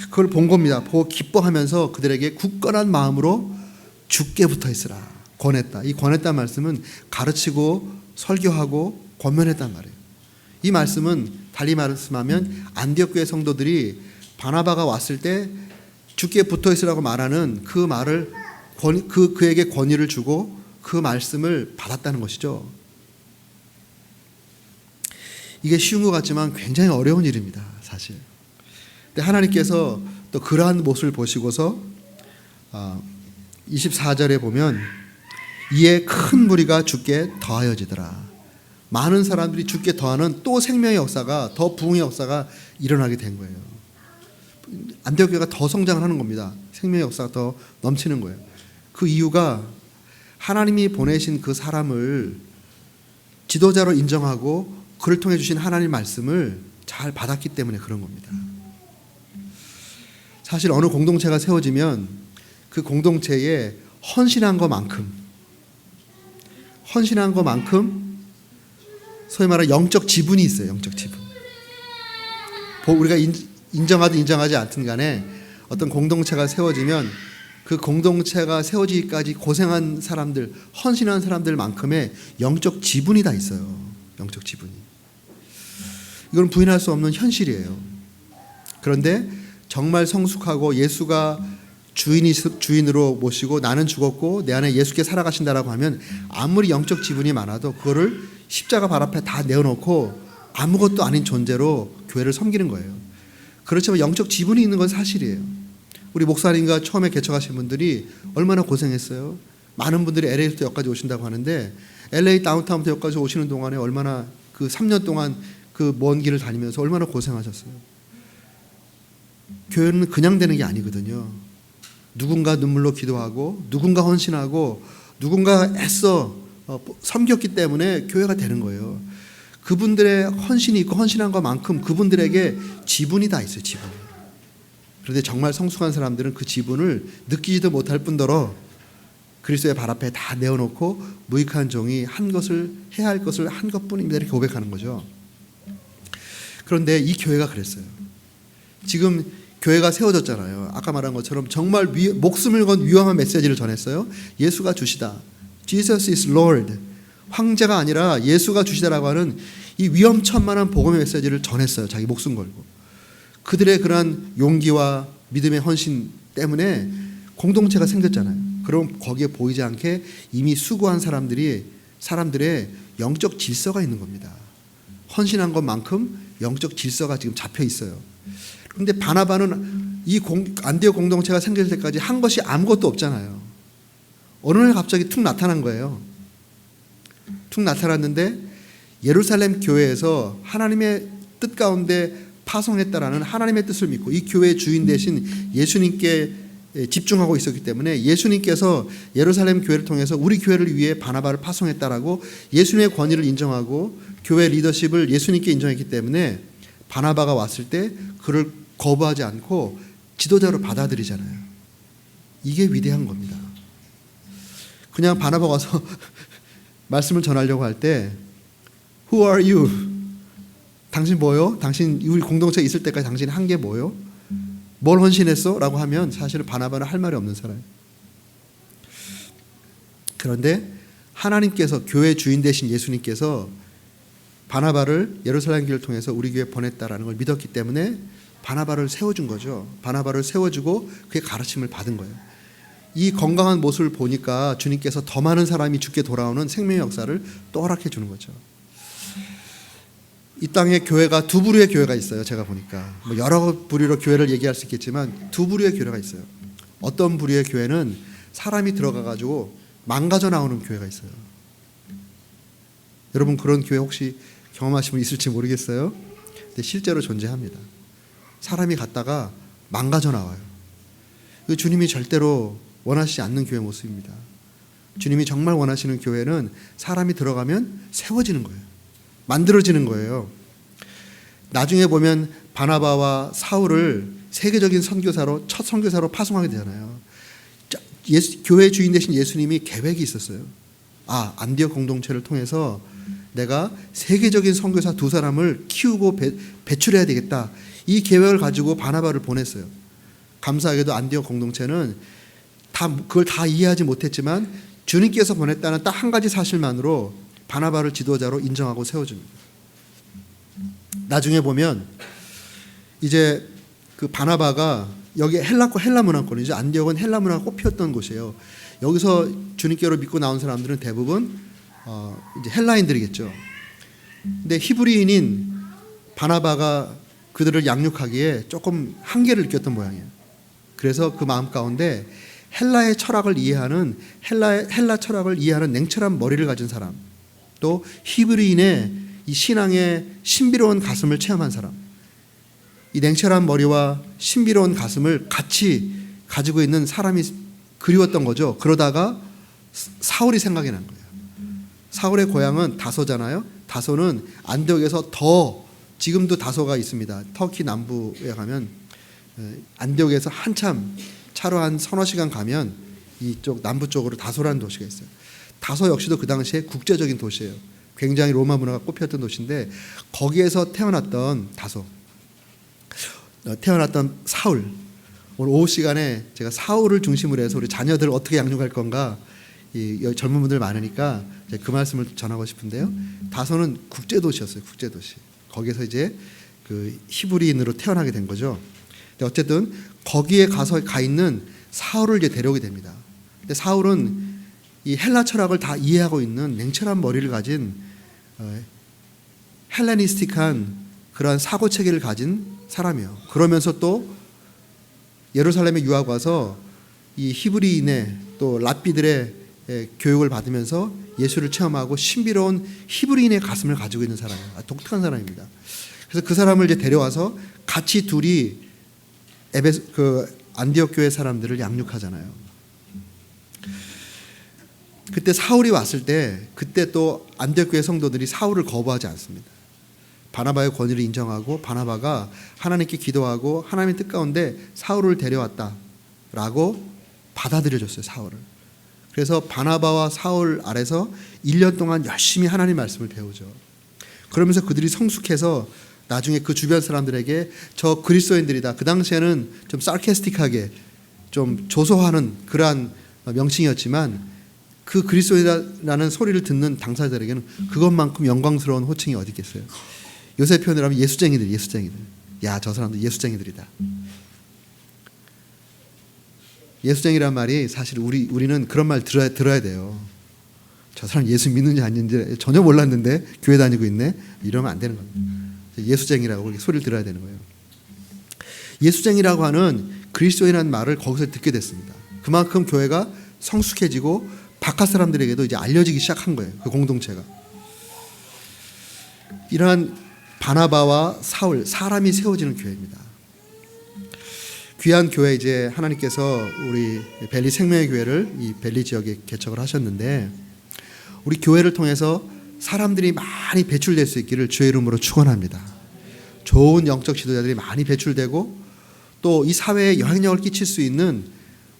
그걸 본 겁니다. 보고 기뻐하면서 그들에게 굳건한 마음으로 주께 붙어 있으라 권했다. 이 권했다는 말씀은 가르치고 설교하고 권면했단 말이에요. 이 말씀은 달리 말씀하면 안디옥 교회 성도들이 바나바가 왔을 때 주께 붙어 있으라고 말하는 그 말을 그에게 권위를 주고 그 말씀을 받았다는 것이죠. 이게 쉬운 것 같지만 굉장히 어려운 일입니다, 사실. 근데 하나님께서 또 그러한 모습을 보시고서 24절에 보면 이에 큰 무리가 주께 더하여지더라. 많은 사람들이 주께 더하는 또 생명의 역사가, 더 부흥의 역사가 일어나게 된 거예요. 안디옥 교회가 더 성장을 하는 겁니다. 생명의 역사가 더 넘치는 거예요. 그 이유가 하나님이 보내신 그 사람을 지도자로 인정하고 그를 통해 주신 하나님 말씀을 잘 받았기 때문에 그런 겁니다. 사실 어느 공동체가 세워지면 그 공동체에 헌신한 것만큼 소위 말하는 영적 지분이 있어요. 영적 지분. 우리가 인정하든 인정하지 않든 간에 어떤 공동체가 세워지면 그 공동체가 세워지기까지 고생한 사람들, 헌신한 사람들만큼의 영적 지분이 다 있어요. 영적 지분이. 이건 부인할 수 없는 현실이에요. 그런데 정말 성숙하고 예수가 주인으로 모시고 나는 죽었고 내 안에 예수께 살아가신다라고 하면 아무리 영적 지분이 많아도 그거를 십자가 발 앞에 다 내어놓고 아무것도 아닌 존재로 교회를 섬기는 거예요. 그렇지만 영적 지분이 있는 건 사실이에요. 우리 목사님과 처음에 개척하신 분들이 얼마나 고생했어요. 많은 분들이 LA부터 여기까지 오신다고 하는데 LA 다운타운부터 여기까지 오시는 동안에 얼마나 그 3년 동안 그 먼 길을 다니면서 얼마나 고생하셨어요. 교회는 그냥 되는 게 아니거든요. 누군가 눈물로 기도하고 누군가 헌신하고 누군가 애써 섬겼기 때문에 교회가 되는 거예요. 그분들의 헌신이 있고 헌신한 것만큼 그분들에게 지분이 다 있어요. 지분. 그런데 정말 성숙한 사람들은 그 지분을 느끼지도 못할 뿐더러 그리스도의 발 앞에 다 내어놓고 무익한 종이 한 것을 해야 할 것을 한 것뿐입니다. 이렇게 고백하는 거죠. 그런데 이 교회가 그랬어요. 지금 교회가 세워졌잖아요. 아까 말한 것처럼 정말 목숨을 건 위험한 메시지를 전했어요. 예수가 주시다. Jesus is Lord. 황제가 아니라 예수가 주시다라고 하는 이 위험천만한 복음의 메시지를 전했어요. 자기 목숨 걸고. 그들의 그러한 용기와 믿음의 헌신 때문에 공동체가 생겼잖아요. 그럼 거기에 보이지 않게 이미 수고한 사람들의 영적 질서가 있는 겁니다. 헌신한 것만큼 영적 질서가 지금 잡혀 있어요. 그런데 바나바는 이 안디옥 공동체가 생길 때까지 한 것이 아무것도 없잖아요. 어느 날 갑자기 툭 나타난 거예요. 툭 나타났는데 예루살렘 교회에서 하나님의 뜻 가운데 파송했다라는 하나님의 뜻을 믿고 이 교회의 주인 되신 예수님께 집중하고 있었기 때문에 예수님께서 예루살렘 교회를 통해서 우리 교회를 위해 바나바를 파송했다라고 예수님의 권위를 인정하고 교회 리더십을 예수님께 인정했기 때문에 바나바가 왔을 때 그를 거부하지 않고 지도자로 받아들이잖아요. 이게 위대한 겁니다. 그냥 바나바가 와서 말씀을 전하려고 할 때 Who are you? 당신 뭐요? 당신 우리 공동체에 있을 때까지 당신이 한 게 뭐요? 뭘 헌신했어? 라고 하면 사실은 바나바는 할 말이 없는 사람이에요. 그런데 하나님께서 교회 주인 되신 예수님께서 바나바를 예루살렘 교회를 통해서 우리 교회에 보냈다라는 걸 믿었기 때문에 바나바를 세워준 거죠. 바나바를 세워주고 그의 가르침을 받은 거예요. 이 건강한 모습을 보니까 주님께서 더 많은 사람이 죽게 돌아오는 생명의 역사를 또 허락해 주는 거죠. 이 땅에 교회가 두 부류의 교회가 있어요. 제가 보니까 뭐 여러 부류로 교회를 얘기할 수 있겠지만 두 부류의 교회가 있어요. 어떤 부류의 교회는 사람이 들어가가지고 망가져 나오는 교회가 있어요. 여러분 그런 교회 혹시 경험하신 분 있을지 모르겠어요. 근데 실제로 존재합니다. 사람이 갔다가 망가져 나와요. 그 주님이 절대로 원하시지 않는 교회 모습입니다. 주님이 정말 원하시는 교회는 사람이 들어가면 세워지는 거예요. 만들어지는 거예요. 나중에 보면 바나바와 사울을 세계적인 선교사로 첫 선교사로 파송하게 되잖아요. 교회 주인 되신 예수님이 계획이 있었어요. 안디옥 공동체를 통해서 내가 세계적인 선교사 두 사람을 키우고 배출해야 되겠다. 이 계획을 가지고 바나바를 보냈어요. 감사하게도 안디옥 공동체는 그걸 다 이해하지 못했지만 주님께서 보냈다는 딱 한 가지 사실만으로 바나바를 지도자로 인정하고 세워줍니다. 나중에 보면 이제 그 바나바가 여기 헬라 문화권이죠. 안디옥은 헬라 문화가 꽃피었던 곳이에요. 여기서 주님께로 믿고 나온 사람들은 대부분 이제 헬라인들이겠죠. 근데 히브리인인 바나바가 그들을 양육하기에 조금 한계를 느꼈던 모양이에요. 그래서 그 마음 가운데 헬라의 철학을 이해하는 헬라 철학을 이해하는 냉철한 머리를 가진 사람, 또 히브리인의 이 신앙의 신비로운 가슴을 체험한 사람, 이 냉철한 머리와 신비로운 가슴을 같이 가지고 있는 사람이 그리웠던 거죠. 그러다가 사울이 생각이 난 거예요. 사울의 고향은 다소잖아요. 다소는 안디옥에서 더 지금도 다소가 있습니다. 터키 남부에 가면 안디옥에서 한참 차로 한 서너 시간 가면 이쪽 남부 쪽으로 다소라는 도시가 있어요. 다소 역시도 그 당시에 국제적인 도시예요. 굉장히 로마 문화가 꽃피었던 도시인데 거기에서 태어났던 사울. 오늘 오후 시간에 제가 사울을 중심으로 해서 우리 자녀들 어떻게 양육할 건가 여기 젊은 분들 많으니까 그 말씀을 전하고 싶은데요. 다소는 국제도시였어요. 국제도시. 거기서 이제 그 히브리인으로 태어나게 된 거죠. 근데 어쨌든 거기에 가 있는 사울을 이제 데려오게 됩니다. 근데 사울은 이 헬라 철학을 다 이해하고 있는 냉철한 머리를 가진 헬레니스틱한 그러한 사고 체계를 가진 사람이에요. 그러면서 또 예루살렘에 유학 와서 이 히브리인의 또 랍비들의 교육을 받으면서 예수를 체험하고 신비로운 히브리인의 가슴을 가지고 있는 사람이에요. 독특한 사람입니다. 그래서 그 사람을 이제 데려와서 같이 둘이 안디옥 교회 사람들을 양육하잖아요. 그때 사울이 왔을 때 그때 또 안디옥 교회 성도들이 사울을 거부하지 않습니다. 바나바의 권위를 인정하고 바나바가 하나님께 기도하고 하나님의 뜻 가운데 사울을 데려왔다라고 받아들여줬어요. 사울을. 그래서 바나바와 사울 아래서 1년 동안 열심히 하나님 말씀을 배우죠. 그러면서 그들이 성숙해서 나중에 그 주변 사람들에게 저 그리스도인들이다. 그 당시에는 좀 sarcastic하게 좀 조소하는 그러한 명칭이었지만 그 그리스도인이라는 소리를 듣는 당사자들에게는 그것만큼 영광스러운 호칭이 어디 있겠어요. 요새 표현을 하면 예수쟁이들. 야, 저 사람들 예수쟁이들이다. 예수쟁이란 말이 사실 우리는 그런 말 들어야 돼요. 저 사람 예수 믿는지 아닌지 전혀 몰랐는데 교회 다니고 있네. 이러면 안 되는 겁니다. 예수쟁이라고 그렇게 소리를 들어야 되는 거예요. 예수쟁이라고 하는 그리스도인이라는 말을 거기서 듣게 됐습니다. 그만큼 교회가 성숙해지고 바깥 사람들에게도 이제 알려지기 시작한 거예요. 그 공동체가. 이러한 바나바와 사울, 사람이 세워지는 교회입니다. 귀한 교회, 이제 하나님께서 우리 벨리 생명의 교회를 이 벨리 지역에 개척을 하셨는데 우리 교회를 통해서 사람들이 많이 배출될 수 있기를 주의 이름으로 축원합니다. 좋은 영적 지도자들이 많이 배출되고 또 이 사회에 영향력을 끼칠 수 있는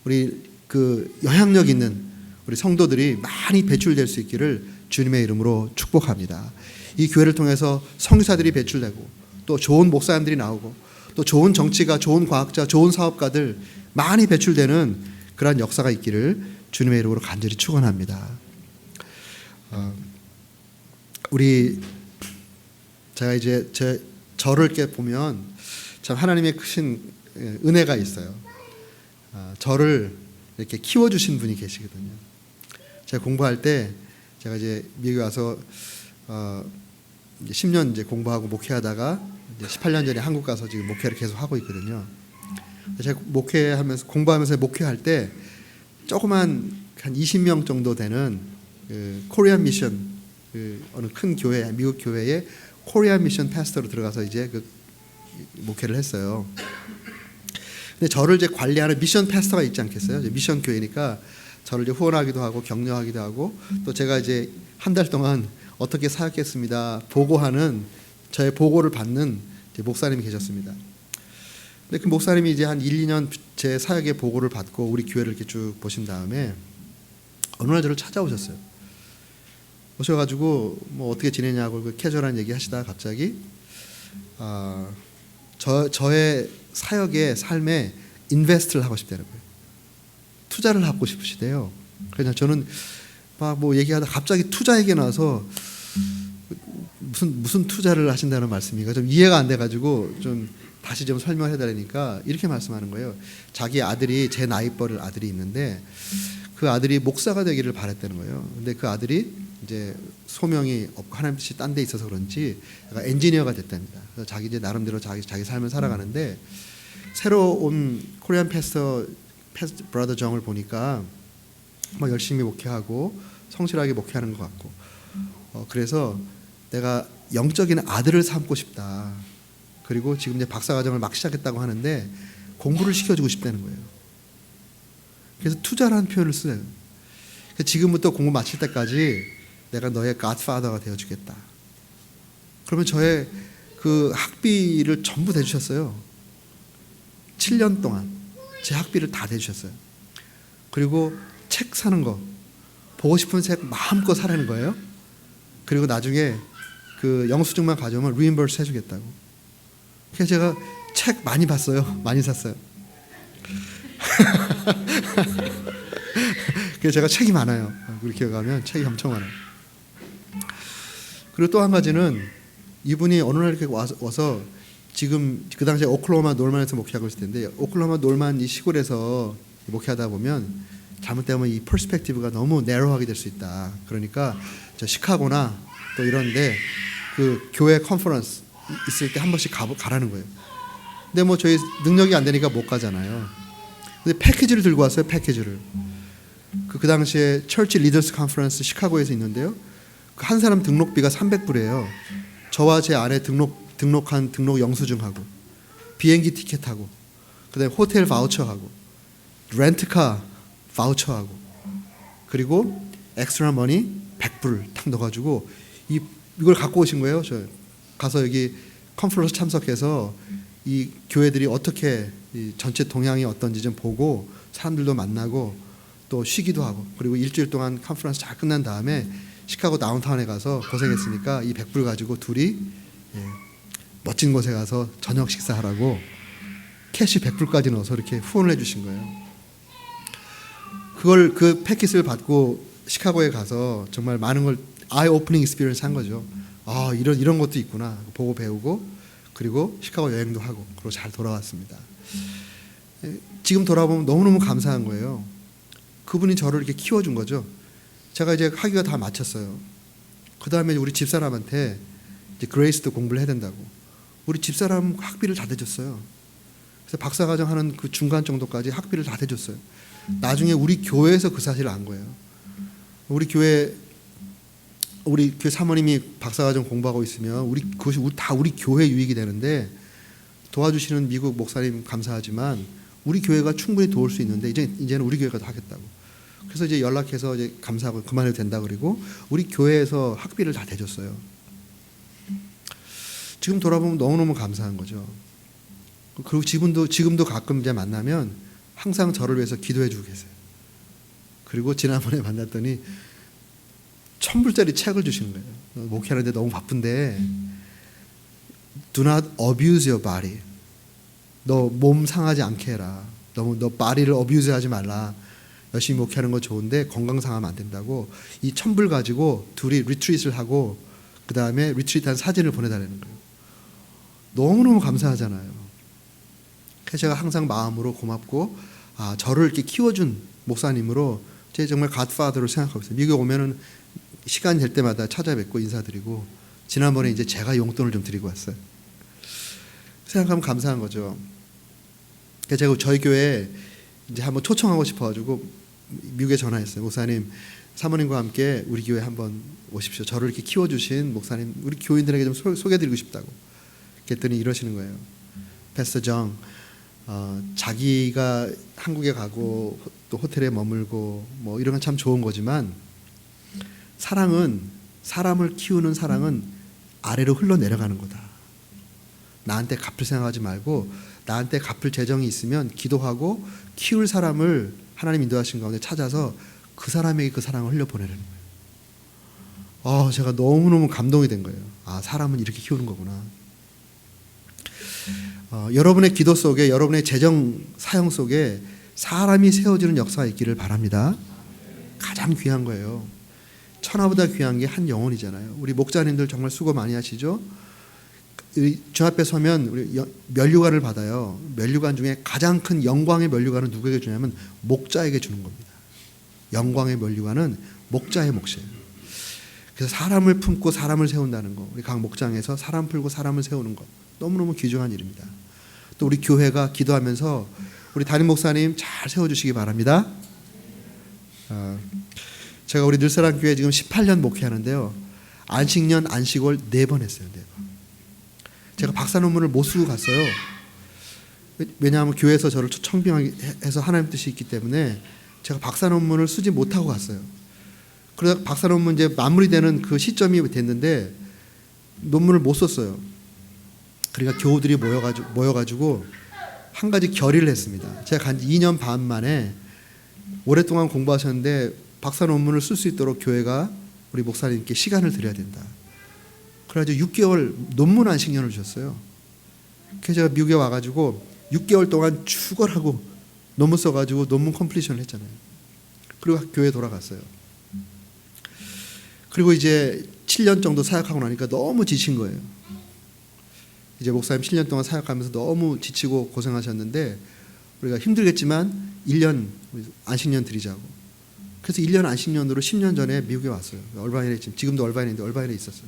우리 그 영향력 있는 우리 성도들이 많이 배출될 수 있기를 주님의 이름으로 축복합니다. 이 교회를 통해서 선교사들이 배출되고 또 좋은 목사님들이 나오고 또 좋은 정치가, 좋은 과학자, 좋은 사업가들 많이 배출되는 그러한 역사가 있기를 주님의 이름으로 간절히 축원합니다. 제가 이제 저를 이렇게 보면 참 하나님의 크신 은혜가 있어요. 저를 이렇게 키워주신 분이 계시거든요. 제가 공부할 때 제가 이제 미국에 와서 이제 10년 이제 공부하고 목회하다가 이제 18년 전에 한국 가서 지금 목회를 계속 하고 있거든요. 제가 목회하면서 공부하면서 목회할 때 조그만 한 20명 정도 되는 그 코리안 미션 어느 큰 교회, 미국 교회에 코리안 미션 패스터로 들어가서 이제 그 목회를 했어요. 근데 저를 이제 관리하는 미션 패스터가 있지 않겠어요? 이제 미션 교회니까 저를 이제 후원하기도 하고 격려하기도 하고 또 제가 이제 한 달 동안 어떻게 사역했습니다 보고하는 저의 보고를 받는 목사님이 계셨습니다. 근데 그 목사님이 이제 한 1, 2년 제 사역의 보고를 받고 우리 교회를 이렇게 쭉 보신 다음에 어느 날 저를 찾아오셨어요. 오셔가지고 뭐 어떻게 지내냐고 그 캐주얼한 얘기 하시다가 갑자기 저의 사역의 삶에 인베스트를 하고 싶다는 거예요. 투자를 하고 싶으시대요. 그래서 저는 막 뭐 얘기하다 갑자기 투자 얘기 나와서 무슨 투자를 하신다는 말씀인가 좀 이해가 안 돼가지고 좀 다시 좀 설명을 해달라니까 이렇게 말씀하는 거예요. 자기 아들이 제 나이뻘 아들이 있는데 그 아들이 목사가 되기를 바랬다는 거예요. 근데 그 아들이 이제 소명이 없고 하나님 뜻이 딴 데 있어서 그런지 엔지니어가 됐답니다. 그래서 자기 이제 나름대로 자기 삶을 살아가는데 새로 온 코리안 패스터 브라더 정을 보니까 막 열심히 목회하고 성실하게 목회하는 것 같고 그래서 내가 영적인 아들을 삼고 싶다. 그리고 지금 이제 박사과정을 막 시작했다고 하는데 공부를 시켜주고 싶다는 거예요. 그래서 투자라는 표현을 써요. 지금부터 공부 마칠 때까지 내가 너의 갓파더가 되어주겠다. 그러면 저의 그 학비를 전부 대주셨어요. 7년 동안 제 학비를 다 대주셨어요. 그리고 책 사는 거, 보고 싶은 책 마음껏 사라는 거예요. 그리고 나중에 그 영수증만 가져오면 리임버스 해주겠다고. 그래서 제가 책 많이 봤어요. 많이 샀어요. 그래서 제가 책이 많아요. 우리 기억 가면 책이 엄청 많아요. 그리고 또 한 가지는 이분이 어느 날 이렇게 와서 지금 그 당시에 오클라호마 놀만에서 목회하고 있을 텐데 오클라호마 놀만 이 시골에서 목회하다 보면 잘못되면 이 퍼스펙티브가 너무 내로하게 될 수 있다. 그러니까 저 시카고나 또 이런데 그 교회 컨퍼런스 있을 때 한 번씩 가라는 거예요. 근데 뭐 저희 능력이 안 되니까 못 가잖아요. 근데 패키지를 들고 왔어요. 패키지를. 그 당시에 철치 리더스 컨퍼런스 시카고에서 있는데요. 그 한 사람 등록비가 300불이에요. 저와 제 아내 등록한 등록 영수증하고 비행기 티켓하고 그다음에 호텔 바우처하고 렌트카 바우처하고 그리고 엑스트라 머니 100불 탁 넣어가지고 이걸 갖고 오신 거예요. 저 가서 여기 컨퍼런스 참석해서 이 교회들이 어떻게 이 전체 동향이 어떤지 좀 보고 사람들도 만나고 또 쉬기도 하고 그리고 일주일 동안 컨퍼런스 잘 끝난 다음에 시카고 다운타운에 가서 고생했으니까 이 100불 가지고 둘이 멋진 곳에 가서 저녁 식사하라고 캐시 100불까지 넣어서 이렇게 후원을 해주신 거예요. 그걸 그 패키지를 받고 시카고에 가서 정말 많은 걸 아이 오프닝 익스피리언스 한 거죠. 아 이런 것도 있구나 보고 배우고 그리고 시카고 여행도 하고 그리고 잘 돌아왔습니다. 지금 돌아보면 너무너무 감사한 거예요. 그분이 저를 이렇게 키워준 거죠. 제가 이제 학위가 다 마쳤어요. 그 다음에 우리 집사람한테 이제 그레이스도 공부를 해야 된다고. 우리 집사람 학비를 다 대줬어요. 그래서 박사과정 하는 그 중간 정도까지 학비를 다 대줬어요. 나중에 우리 교회에서 그 사실을 안 거예요. 우리 교회 사모님이 박사과정 공부하고 있으면 그것이 다 우리 교회 유익이 되는데 도와주시는 미국 목사님 감사하지만 우리 교회가 충분히 도울 수 있는데 이제는 우리 교회가 더 하겠다고. 그래서 이제 연락해서 이제 감사하고 그만해도 된다 그리고 우리 교회에서 학비를 다 대줬어요. 지금 돌아보면 너무너무 감사한 거죠. 그리고 지금도 가끔 이제 만나면 항상 저를 위해서 기도해 주고 계세요. 그리고 지난번에 만났더니 1,000불짜리 책을 주시는 거예요. 목회하는데 너무 바쁜데 Do not abuse your body. 너 몸 상하지 않게 해라. 너 body를 abuse 하지 말라. 열심히 목회하는 거 좋은데 건강 상하면 안 된다고 이 1,000불 가지고 둘이 리트릿을 하고 그 다음에 리트릿한 사진을 보내달라는 거예요. 너무너무 감사하잖아요. 그래서 제가 항상 마음으로 고맙고 저를 이렇게 키워준 목사님으로 제 정말 갓파더로 생각하고 있어요. 미국에 오면은 시간 될 때마다 찾아뵙고 인사드리고 지난번에 이제 제가 용돈을 좀 드리고 왔어요. 생각하면 감사한 거죠. 그래서 제가 저희 교회에 이제 한번 초청하고 싶어가지고 미국에 전화했어요. 목사님, 사모님과 함께 우리 교회 한번 오십시오. 저를 이렇게 키워주신 목사님, 우리 교인들에게 좀 소개해드리고 싶다고. 그랬더니 이러시는 거예요. 패스터 정, 자기가 한국에 가고 또 호텔에 머물고 뭐 이런 건 참 좋은 거지만 사람을 키우는 사랑은 아래로 흘러내려가는 거다. 나한테 갚을 생각하지 말고 나한테 갚을 재정이 있으면 기도하고 키울 사람을 하나님 인도하신 가운데 찾아서 그 사람에게 그 사랑을 흘려보내라는 거예요. 제가 너무너무 감동이 된 거예요. 사람은 이렇게 키우는 거구나. 여러분의 기도 속에 여러분의 재정 사용 속에 사람이 세워지는 역사가 있기를 바랍니다. 가장 귀한 거예요. 천하보다 귀한 게 한 영혼이잖아요. 우리 목자님들 정말 수고 많이 하시죠. 주 앞에 서면 우리 면류관을 받아요. 면류관 중에 가장 큰 영광의 면류관은 누구에게 주냐면 목자에게 주는 겁니다. 영광의 면류관은 목자의 몫이에요. 그래서 사람을 품고 사람을 세운다는 거, 우리 각 목장에서 사람 풀고 사람을 세우는 것 너무너무 귀중한 일입니다. 또 우리 교회가 기도하면서 우리 담임 목사님 잘 세워주시기 바랍니다. 제가 우리 늘사랑 교회 지금 18년 목회하는데요. 안식년, 안식월 4번 했어요. 4번. 제가 박사 논문을 못 쓰고 갔어요. 왜냐하면 교회에서 저를 청빙해서 하나님 뜻이 있기 때문에 제가 박사 논문을 쓰지 못하고 갔어요. 그러다 박사 논문 이제 마무리되는 그 시점이 됐는데 논문을 못 썼어요. 그러니까 교우들이 모여가지고 한 가지 결의를 했습니다. 제가 간 지 2년 반 만에 오랫동안 공부하셨는데 박사 논문을 쓸 수 있도록 교회가 우리 목사님께 시간을 드려야 된다. 그래가지고 6개월 논문 안식년을 주셨어요. 그래서 제가 미국에 와가지고 6개월 동안 축월하고 논문 써가지고 논문 컴플리션을 했잖아요. 그리고 교회에 돌아갔어요. 그리고 이제 7년 정도 사역하고 나니까 너무 지친 거예요. 이제 목사님 7년 동안 사역하면서 너무 지치고 고생하셨는데 우리가 힘들겠지만 1년 안식년 드리자고. 그래서 1년 안식년으로 10년 전에 미국에 왔어요. 얼바인에 지금도 얼바인인데 얼바인에 있었어요.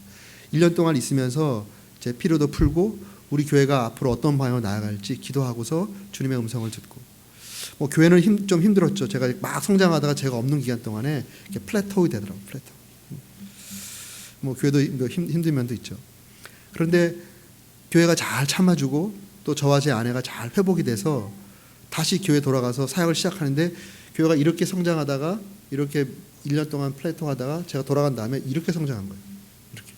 1년 동안 있으면서 제 피로도 풀고 우리 교회가 앞으로 어떤 방향으로 나아갈지 기도하고서 주님의 음성을 듣고, 뭐 교회는 좀 힘들었죠. 제가 막 성장하다가 제가 없는 기간 동안에 이렇게 플래토이 되더라고요. 플래토. 뭐 교회도 힘든 면도 있죠. 그런데 교회가 잘 참아주고 또 저와 제 아내가 잘 회복이 돼서 다시 교회 돌아가서 사역을 시작하는데, 교회가 이렇게 성장하다가 이렇게 1년 동안 플래토 하다가 제가 돌아간 다음에 이렇게 성장한 거예요. 이렇게.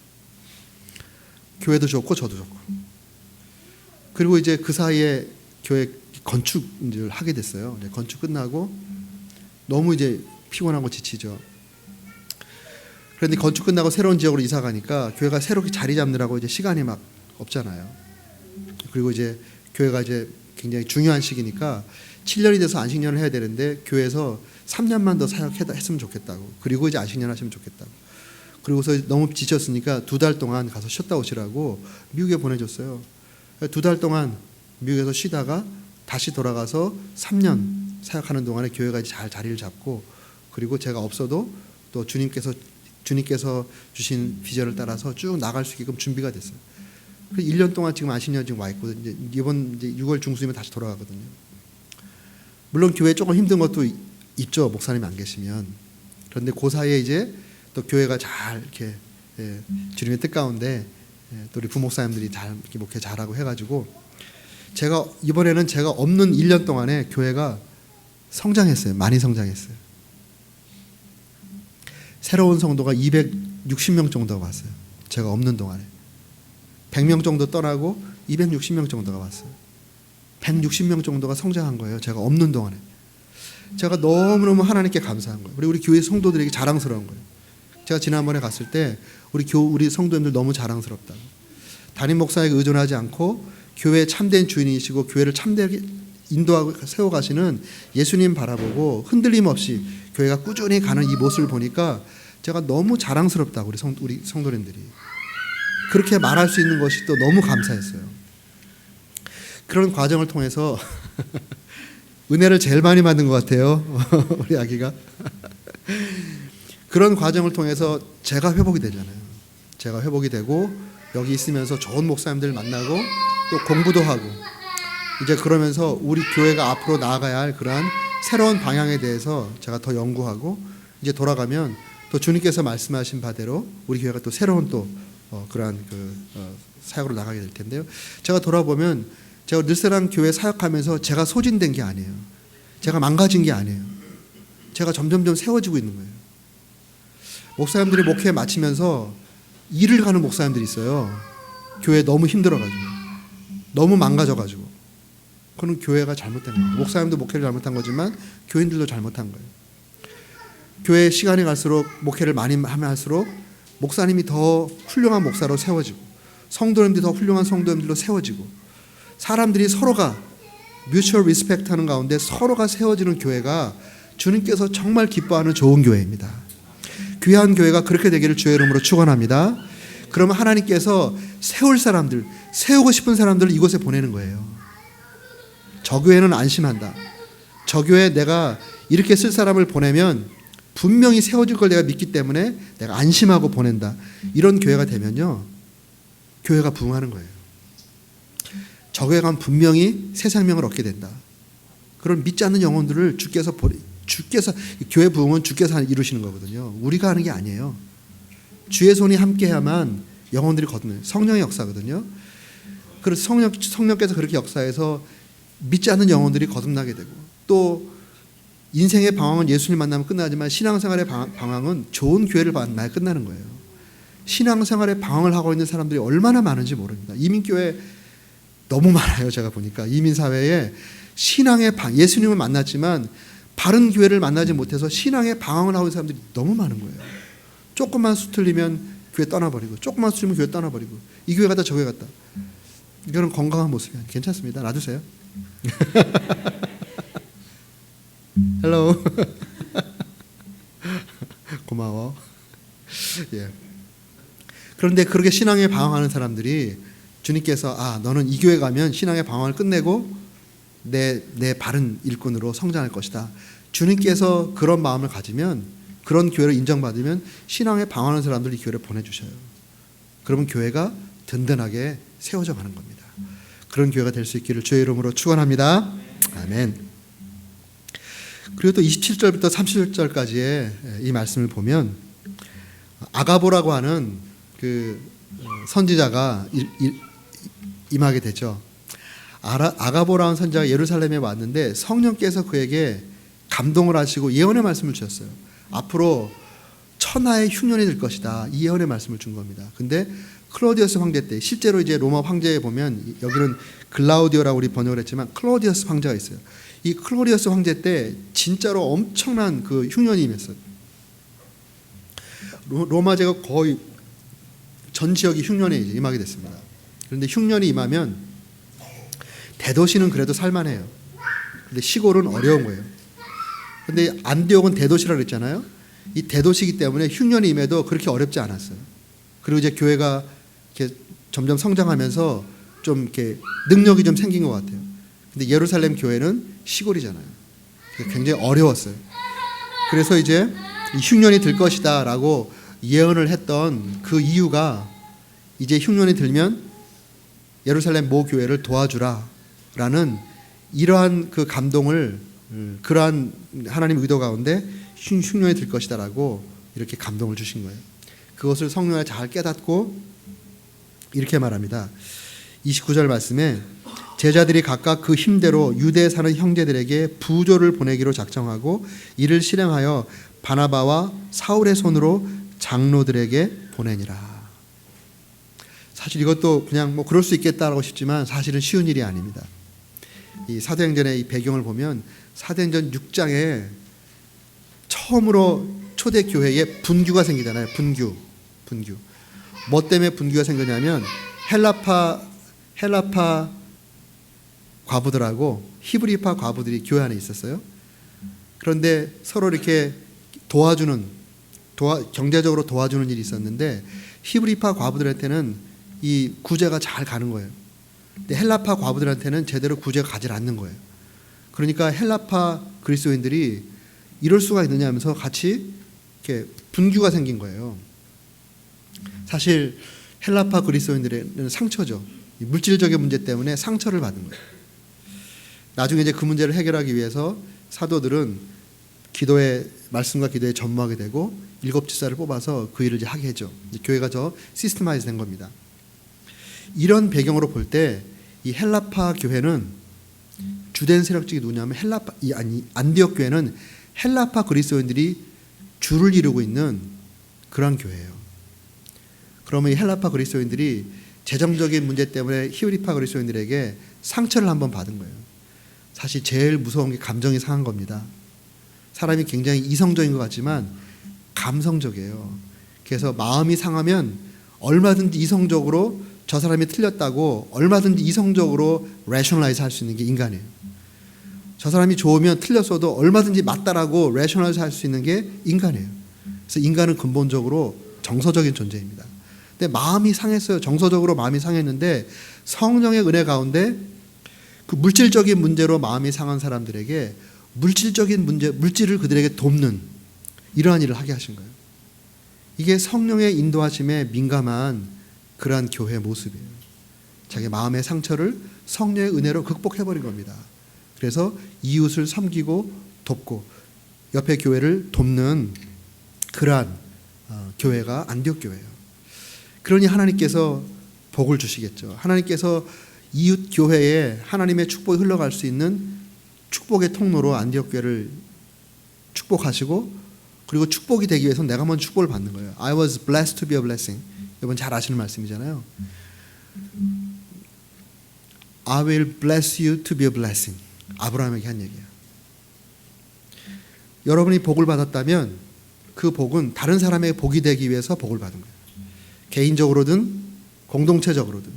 교회도 좋고 저도 좋고. 그리고 이제 그 사이에 교회 건축을 하게 됐어요. 건축 끝나고 너무 이제 피곤하고 지치죠. 그런데 건축 끝나고 새로운 지역으로 이사 가니까 교회가 새롭게 자리 잡느라고 이제 시간이 막 없잖아요. 그리고 이제 교회가 이제 굉장히 중요한 시기니까 7년이 돼서 안식년을 해야 되는데 교회에서 3년만 더 사역했으면 좋겠다고. 그리고 이제 안식년 하시면 좋겠다고. 그리고서 너무 지쳤으니까 2달 동안 가서 쉬었다 오시라고 미국에 보내줬어요. 2달 동안 미국에서 쉬다가 다시 돌아가서 3년 사역하는 동안에 교회가 이제 잘 자리를 잡고, 그리고 제가 없어도 또 주님께서 주신 비전을 따라서 쭉 나갈 수 있게끔 준비가 됐어요. 1년 동안 지금 안식년 지금 와 있고 이번 이제 6월 중순이면 다시 돌아가거든요. 물론 교회 조금 힘든 것도 있죠. 목사님이 안 계시면. 그런데 그 사이에 이제 또 교회가 잘 이렇게 주님의 뜻 가운데 또 우리 부목사님들이 잘 이렇게 목회 잘하고 해가지고 제가 이번에는 제가 없는 1년 동안에 교회가 성장했어요. 많이 성장했어요. 새로운 성도가 260명 정도가 왔어요. 제가 없는 동안에 100명 정도 떠나고 260명 정도가 왔어요. 160명 정도가 성장한 거예요. 제가 없는 동안에. 제가 너무너무 하나님께 감사한 거예요. 우리 교회 성도들에게 자랑스러운 거예요. 제가 지난번에 갔을 때 우리 성도님들 너무 자랑스럽다고. 담임 목사에게 의존하지 않고 교회의 참된 주인이시고 교회를 참되게 인도하고 세워가시는 예수님 바라보고 흔들림 없이 교회가 꾸준히 가는 이 모습을 보니까 제가 너무 자랑스럽다고. 우리 성도님들이 그렇게 말할 수 있는 것이 또 너무 감사했어요. 그런 과정을 통해서 은혜를 제일 많이 받는 것 같아요. 우리 아기가. 그런 과정을 통해서 제가 회복이 되잖아요. 제가 회복이 되고 여기 있으면서 좋은 목사님들 만나고 또 공부도 하고, 이제 그러면서 우리 교회가 앞으로 나아가야 할 그러한 새로운 방향에 대해서 제가 더 연구하고, 이제 돌아가면 또 주님께서 말씀하신 바대로 우리 교회가 또 새로운 또 그러한 사역으로 나가게 될 텐데요. 제가 돌아보면 제가 늘세랑 교회 사역하면서 제가 소진된 게 아니에요. 제가 망가진 게 아니에요. 제가 점점점 세워지고 있는 거예요. 목사님들이 목회 마치면서 일을 가는 목사님들이 있어요. 교회 너무 힘들어가지고, 너무 망가져가지고. 그건 교회가 잘못된 거예요. 목사님도 목회를 잘못한 거지만 교인들도 잘못한 거예요. 교회 시간이 갈수록 목회를 많이 하면 할수록 목사님이 더 훌륭한 목사로 세워지고, 성도님들이 더 훌륭한 성도님들로 세워지고, 사람들이 서로가 뮤추얼 리스펙트 하는 가운데 서로가 세워지는 교회가 주님께서 정말 기뻐하는 좋은 교회입니다. 귀한 교회가 그렇게 되기를 주의 이름으로 축원합니다. 그러면 하나님께서 세울 사람들, 세우고 싶은 사람들을 이곳에 보내는 거예요. 저 교회는 안심한다. 저 교회에 내가 이렇게 쓸 사람을 보내면 분명히 세워질 걸 내가 믿기 때문에 내가 안심하고 보낸다. 이런 교회가 되면요, 교회가 부흥하는 거예요. 저 교회 가면 분명히 새 생명을 얻게 된다. 그런 믿지 않는 영혼들을 주께서 교회 부흥은 주께서 이루시는 거거든요. 우리가 하는 게 아니에요. 주의 손이 함께해야만 영혼들이 거듭나요. 성령의 역사거든요. 그래서 성령께서 그렇게 역사해서 믿지 않는 영혼들이 거듭나게 되고, 또 인생의 방황은 예수님 만나면 끝나지만 신앙생활의 방황은 좋은 교회를 만나야 끝나는 거예요. 신앙생활의 방황을 하고 있는 사람들이 얼마나 많은지 모릅니다. 이민교회 너무 많아요. 제가 보니까 이민사회에 신앙의 예수님을 만났지만 바른 교회를 만나지 못해서 신앙의 방황을 하고 있는 사람들이 너무 많은 거예요. 조금만 수틀리면 교회 떠나버리고, 조금만 수틀리면 교회 떠나버리고, 이 교회 갔다 저 교회 갔다. 이거는 건강한 모습이 아니에요. 괜찮습니다. 놔두세요. 헬로. 고마워. 예. 그런데 그렇게 신앙에 방황하는 사람들이 주님께서 너는 이 교회 가면 신앙의 방황을 끝내고 내 바른 일꾼으로 성장할 것이다. 주님께서 그런 마음을 가지면, 그런 교회를 인정받으면 신앙에 방황하는 사람들이 이 교회를 보내주셔요. 그러면 교회가 든든하게 세워져 가는 겁니다. 그런 교회가 될 수 있기를 주의 이름으로 축원합니다. 아멘. 그리고 또 27절부터 37절까지의 이 말씀을 보면 아가보라고 하는 그 선지자가 임하게 되죠. 아가보라는 선지자가 예루살렘에 왔는데 성령께서 그에게 감동을 하시고 예언의 말씀을 주셨어요. 앞으로 천하의 흉년이 될 것이다. 이 예언의 말씀을 준 겁니다. 근데 클로디어스 황제 때, 실제로 이제 로마 황제에 보면 여기는 글라우디오라고 우리 번역을 했지만 클로디어스 황제가 있어요. 이 클로디어스 황제 때 진짜로 엄청난 그 흉년이 임했어요. 로마제가 거의 전 지역이 흉년에 임하게 됐습니다. 그런데 흉년이 임하면 대도시는 그래도 살만해요. 근데 시골은 어려운 거예요. 근데 안디옥은 대도시라고 그랬잖아요. 이 대도시이기 때문에 흉년이 임해도 그렇게 어렵지 않았어요. 그리고 이제 교회가 이렇게 점점 성장하면서 좀 이렇게 능력이 좀 생긴 것 같아요. 근데 예루살렘 교회는 시골이잖아요. 굉장히 어려웠어요. 그래서 이제 이 흉년이 들 것이다라고 예언을 했던 그 이유가 이제 흉년이 들면 예루살렘 모 교회를 도와주라라는 이러한 그 감동을 그러한 하나님 의도 가운데 흉년이 들 것이다라고 이렇게 감동을 주신 거예요. 그것을 성령에 잘 깨닫고 이렇게 말합니다. 29절 말씀에 제자들이 각각 그 힘대로 유대에 사는 형제들에게 부조를 보내기로 작정하고 이를 실행하여 바나바와 사울의 손으로 장로들에게 보내니라. 사실 이것도 그냥 뭐 그럴 수 있겠다라고 싶지만 사실은 쉬운 일이 아닙니다. 이 사도행전의 이 배경을 보면 사도행전 6장에 처음으로 초대교회에 분규가 생기잖아요. 분규. 뭐 때문에 분규가 생겼냐면 헬라파 과부들하고 히브리파 과부들이 교회 안에 있었어요. 그런데 서로 이렇게 경제적으로 도와주는 일이 있었는데 히브리파 과부들한테는 이 구제가 잘 가는 거예요. 근데 헬라파 과부들한테는 제대로 구제가 가지 않는 거예요. 그러니까 헬라파 그리스도인들이 이럴 수가 있느냐 하면서 같이 이렇게 분규가 생긴 거예요. 사실 헬라파 그리스도인들에는 상처죠. 물질적인 문제 때문에 상처를 받은 거예요. 나중에 이제 그 문제를 해결하기 위해서 사도들은 말씀과 기도에 전무하게 되고 7집사를 뽑아서 그 일을 이제 하게 해죠. 이제 교회가 저 시스테마이즈 된 겁니다. 이런 배경으로 볼 때 이 헬라파 교회는 주된 세력직이 누구냐면 안디옥 교회는 헬라파 그리스도인들이 주를 이루고 있는 그런 교회예요. 그러면 이 헬라파 그리스도인들이 재정적인 문제 때문에 히브리파 그리스도인들에게 상처를 한번 받은 거예요. 사실 제일 무서운 게 감정이 상한 겁니다. 사람이 굉장히 이성적인 것 같지만 감성적이에요. 그래서 마음이 상하면 얼마든지 이성적으로 저 사람이 틀렸다고 얼마든지 이성적으로 레셔널라이즈 할 수 있는 게 인간이에요. 저 사람이 좋으면 틀렸어도 얼마든지 맞다라고 레셔널라이즈 할 수 있는 게 인간이에요. 그래서 인간은 근본적으로 정서적인 존재입니다. 근데 마음이 상했어요. 정서적으로 마음이 상했는데 성령의 은혜 가운데 그 물질적인 문제로 마음이 상한 사람들에게 물질을 그들에게 돕는 이러한 일을 하게 하신 거예요. 이게 성령의 인도하심에 민감한 그러한 교회 모습이에요. 자기 마음의 상처를 성령의 은혜로 극복해버린 겁니다. 그래서 이웃을 섬기고 돕고 옆에 교회를 돕는 그러한 교회가 안디옥 교회예요. 그러니 하나님께서 복을 주시겠죠. 하나님께서 이웃 교회에 하나님의 축복이 흘러갈 수 있는 축복의 통로로 안디옥 교회를 축복하시고 그리고 축복이 되기 위해서 내가 먼저 축복을 받는 거예요. I was blessed to be a blessing. 여러분 잘 아시는 말씀이잖아요. I will bless you to be a blessing. 아브라함에게 한 얘기예요. 여러분이 복을 받았다면 그 복은 다른 사람에게 복이 되기 위해서 복을 받은 거예요. 개인적으로든 공동체적으로든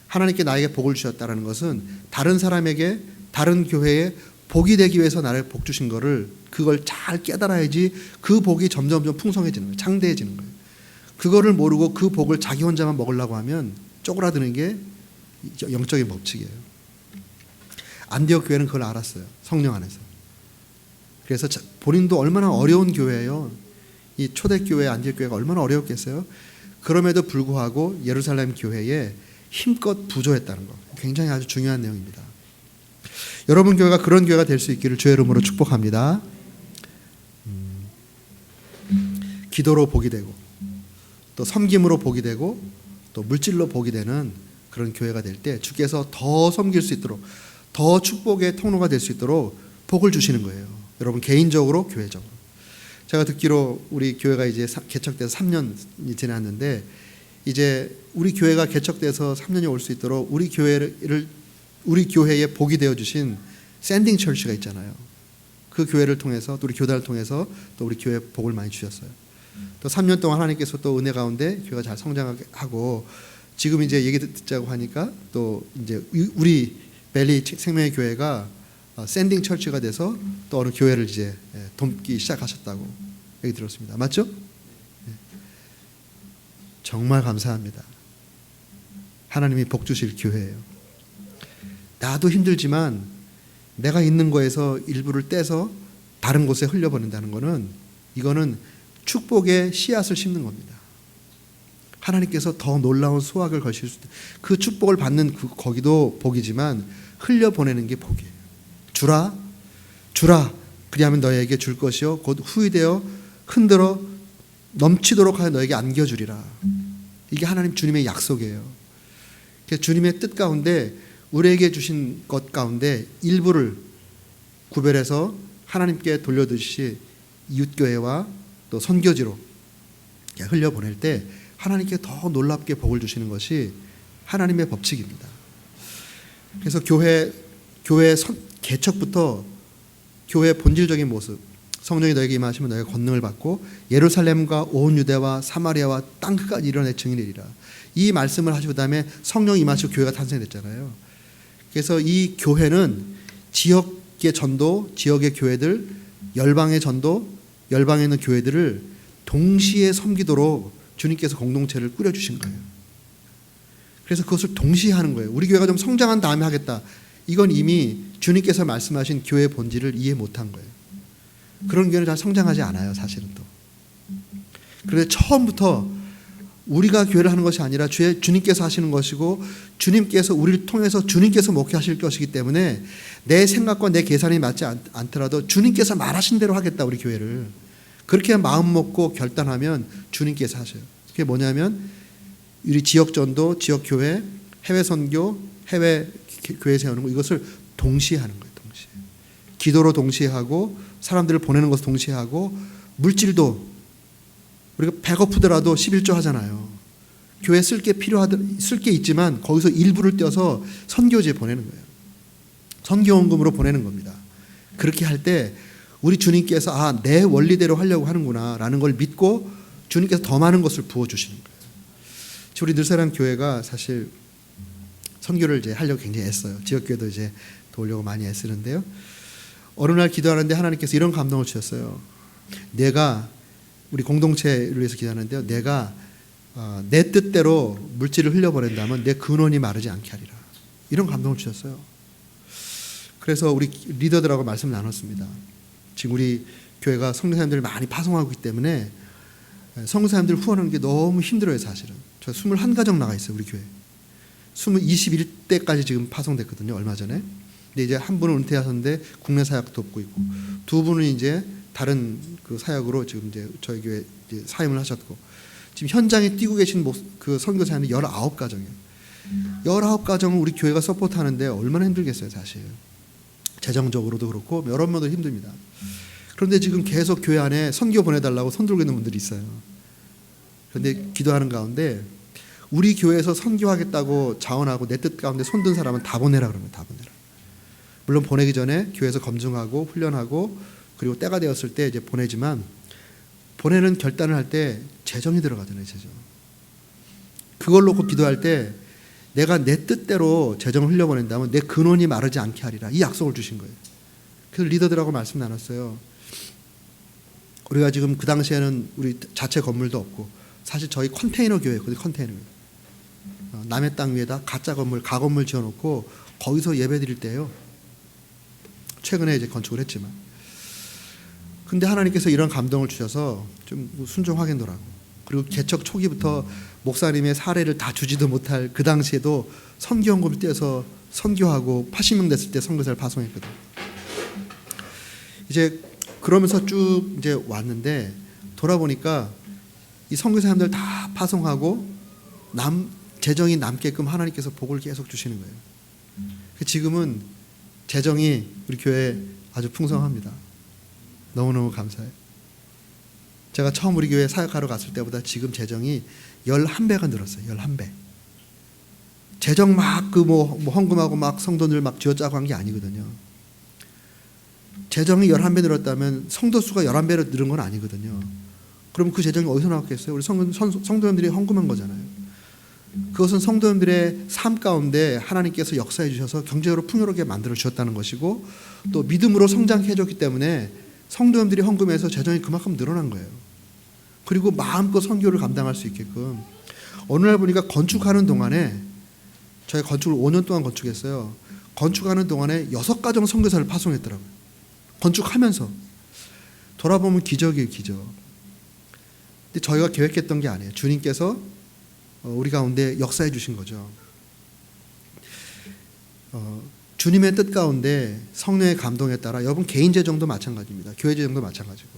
하나님께 나에게 복을 주셨다는 것은 다른 사람에게 다른 교회에 복이 되기 위해서 나를 복 주신 거를 그걸 잘 깨달아야지 그 복이 점점 풍성해지는 거예요. 창대해지는 거예요. 그거를 모르고 그 복을 자기 혼자만 먹으려고 하면 쪼그라드는 게 영적인 법칙이에요. 안디옥 교회는 그걸 알았어요. 성령 안에서. 그래서 본인도 얼마나 어려운 교회예요. 이 초대교회 안디옥 교회가 얼마나 어려웠겠어요. 그럼에도 불구하고 예루살렘 교회에 힘껏 부조했다는 것, 굉장히 아주 중요한 내용입니다. 여러분 교회가 그런 교회가 될 수 있기를 주의 이름으로 축복합니다. 기도로 복이 되고 또 섬김으로 복이 되고 또 물질로 복이 되는 그런 교회가 될 때 주께서 더 섬길 수 있도록, 더 축복의 통로가 될 수 있도록 복을 주시는 거예요. 여러분 개인적으로, 교회적으로. 제가 듣기로 우리 교회가 이제 개척돼서 3년이 지났는데, 이제 우리 교회가 개척돼서 3년이 올 수 있도록 우리 교회에 복이 되어 주신 샌딩 처치가 있잖아요. 그 교회를 통해서, 또 우리 교단을 통해서 또 우리 교회에 복을 많이 주셨어요. 또 3년 동안 하나님께서 또 은혜 가운데 교회가 잘 성장하게 하고, 지금 이제 얘기 듣자고 하니까 또 이제 우리 벨리 생명의 교회가 샌딩 처치가 돼서 또 어느 교회를 이제 돕기 시작하셨다고 얘기 들었습니다. 맞죠? 정말 감사합니다. 하나님이 복 주실 교회예요. 나도 힘들지만 내가 있는 거에서 일부를 떼서 다른 곳에 흘려보낸다는 거는, 이거는 축복의 씨앗을 심는 겁니다. 하나님께서 더 놀라운 수확을 거실 수 있다. 그 축복을 받는 거기도 복이지만 흘려보내는 게 복이에요. 주라, 주라. 그리하면 너에게 줄 것이요 곧 후히되어 흔들어 넘치도록 하여 너에게 안겨주리라. 이게 하나님 주님의 약속이에요. 주님의 뜻 가운데 우리에게 주신 것 가운데 일부를 구별해서 하나님께 돌려드리시 이웃교회와 또 선교지로 흘려보낼 때 하나님께 더 놀랍게 복을 주시는 것이 하나님의 법칙입니다. 그래서 교회 개척부터 교회의 본질적인 모습, 성령이 너에게 임하시면 너희가 권능을 받고 예루살렘과 온 유대와 사마리아와 땅 끝까지 이르러 증인이리라. 이 말씀을 하시고 그다음에 성령이 임하시고 교회가 탄생됐잖아요. 그래서 이 교회는 지역의 전도, 지역의 교회들, 열방의 전도, 열방에 있는 교회들을 동시에 섬기도록 주님께서 공동체를 꾸려주신 거예요. 그래서 그것을 동시에 하는 거예요. 우리 교회가 좀 성장한 다음에 하겠다. 이건 이미 주님께서 말씀하신 교회의 본질을 이해 못한 거예요. 그런 교회는 잘 성장하지 않아요, 사실은 또. 그래서 처음부터 우리가 교회를 하는 것이 아니라 주님께서 하시는 것이고, 주님께서 우리를 통해서 주님께서 목회하실 것이기 때문에 내 생각과 내 계산이 맞지 않더라도 주님께서 말하신 대로 하겠다, 우리 교회를. 그렇게 마음 먹고 결단하면 주님께서 하셔요. 그게 뭐냐면 우리 지역 전도, 지역 교회, 해외 선교, 해외 교회 세우는 거, 이것을 동시에 하는 거예요. 동시에. 기도로 동시에 하고, 사람들을 보내는 것을 동시에 하고, 물질도 우리가 배고프더라도 11조 하잖아요. 교회 쓸 게 있지만 거기서 일부를 떼어서 선교지에 보내는 거예요. 선교원금으로 보내는 겁니다. 그렇게 할 때 우리 주님께서 내 원리대로 하려고 하는구나 라는 걸 믿고 주님께서 더 많은 것을 부어주시는 거예요. 우리 늘사랑 교회가 사실 선교를 이제 하려고 굉장히 애써요. 지역교회도 이제 도우려고 많이 애쓰는데요. 어느 날 기도하는데 하나님께서 이런 감동을 주셨어요. 내가 우리 공동체를 위해서 기도하는데요. 내가 내 뜻대로 물질을 흘려보낸다면 내 근원이 마르지 않게 하리라. 이런 감동을 주셨어요. 그래서 우리 리더들하고 말씀을 나눴습니다. 지금 우리 교회가 성교사님들을 많이 파송하고 있기 때문에 성교사님들 후원하는 게 너무 힘들어요, 사실은. 저 21가정 나가 있어요, 우리 교회. 21대까지 지금 파송됐거든요, 얼마 전에. 근데 이제 한 분은 은퇴하셨는데 국내 사역 돕고 있고, 두 분은 이제 다른 그 사역으로 지금 이제 저희 교회 이제 사임을 하셨고, 지금 현장에 뛰고 계신 그 선교사님이 19가정이에요. 19가정을 우리 교회가 서포트하는데 얼마나 힘들겠어요, 사실. 재정적으로도 그렇고 여러 면도 힘듭니다. 그런데 지금 계속 교회 안에 선교 보내달라고 손 들고 있는 분들이 있어요. 그런데 기도하는 가운데 우리 교회에서 선교하겠다고 자원하고 내 뜻 가운데 손든 사람은 다 보내라 그러면 다 보내라. 물론 보내기 전에 교회에서 검증하고 훈련하고 그리고 때가 되었을 때 이제 보내지만, 보내는 결단을 할 때 재정이 들어가잖아요, 재정. 그걸 놓고 기도할 때 내가 내 뜻대로 재정을 흘려보낸다면 내 근원이 마르지 않게 하리라. 이 약속을 주신 거예요. 그래서 리더들하고 말씀 나눴어요. 우리가 지금 그 당시에는 우리 자체 건물도 없고, 사실 저희 컨테이너 교회였거든요. 컨테이너. 남의 땅 위에다 가짜 건물, 가건물 지어놓고 거기서 예배 드릴 때예요. 최근에 이제 건축을 했지만. 근데 하나님께서 이런 감동을 주셔서 좀 순종하겠노라고. 그리고 개척 초기부터 목사님의 사례를 다 주지도 못할 그 당시에도 선교헌금을 떼서 선교하고 80명 됐을 때 선교사를 파송했거든요. 이제 그러면서 쭉 이제 왔는데 돌아보니까 이 선교사님들 다 파송하고 재정이 남게끔 하나님께서 복을 계속 주시는 거예요. 지금은 재정이 우리 교회 아주 풍성합니다. 너무너무 감사해요. 제가 처음 우리 교회 사역하러 갔을 때보다 지금 재정이 11배가 늘었어요. 11배. 재정 막 헌금하고 막 성도들 막 쥐어짜고 한 게 아니거든요. 재정이 11배 늘었다면 성도 수가 11배로 늘은 건 아니거든요. 그럼 그 재정이 어디서 나왔겠어요? 우리 성도님들이 헌금한 거잖아요. 그것은 성도님들의 삶 가운데 하나님께서 역사해 주셔서 경제적으로 풍요롭게 만들어 주셨다는 것이고 또 믿음으로 성장해 줬기 때문에 성도님들이 헌금해서 재정이 그만큼 늘어난 거예요. 그리고 마음껏 선교를 감당할 수 있게끔 어느 날 보니까 건축하는 동안에 저희 건축을 5년 동안 건축했어요. 건축하는 동안에 6가정 선교사를 파송했더라고요. 건축하면서 돌아보면 기적이에요, 기적. 근데 저희가 계획했던 게 아니에요. 주님께서 우리 가운데 역사해 주신 거죠. 주님의 뜻 가운데 성령의 감동에 따라 여러분 개인 재정도 마찬가지입니다. 교회 재정도 마찬가지고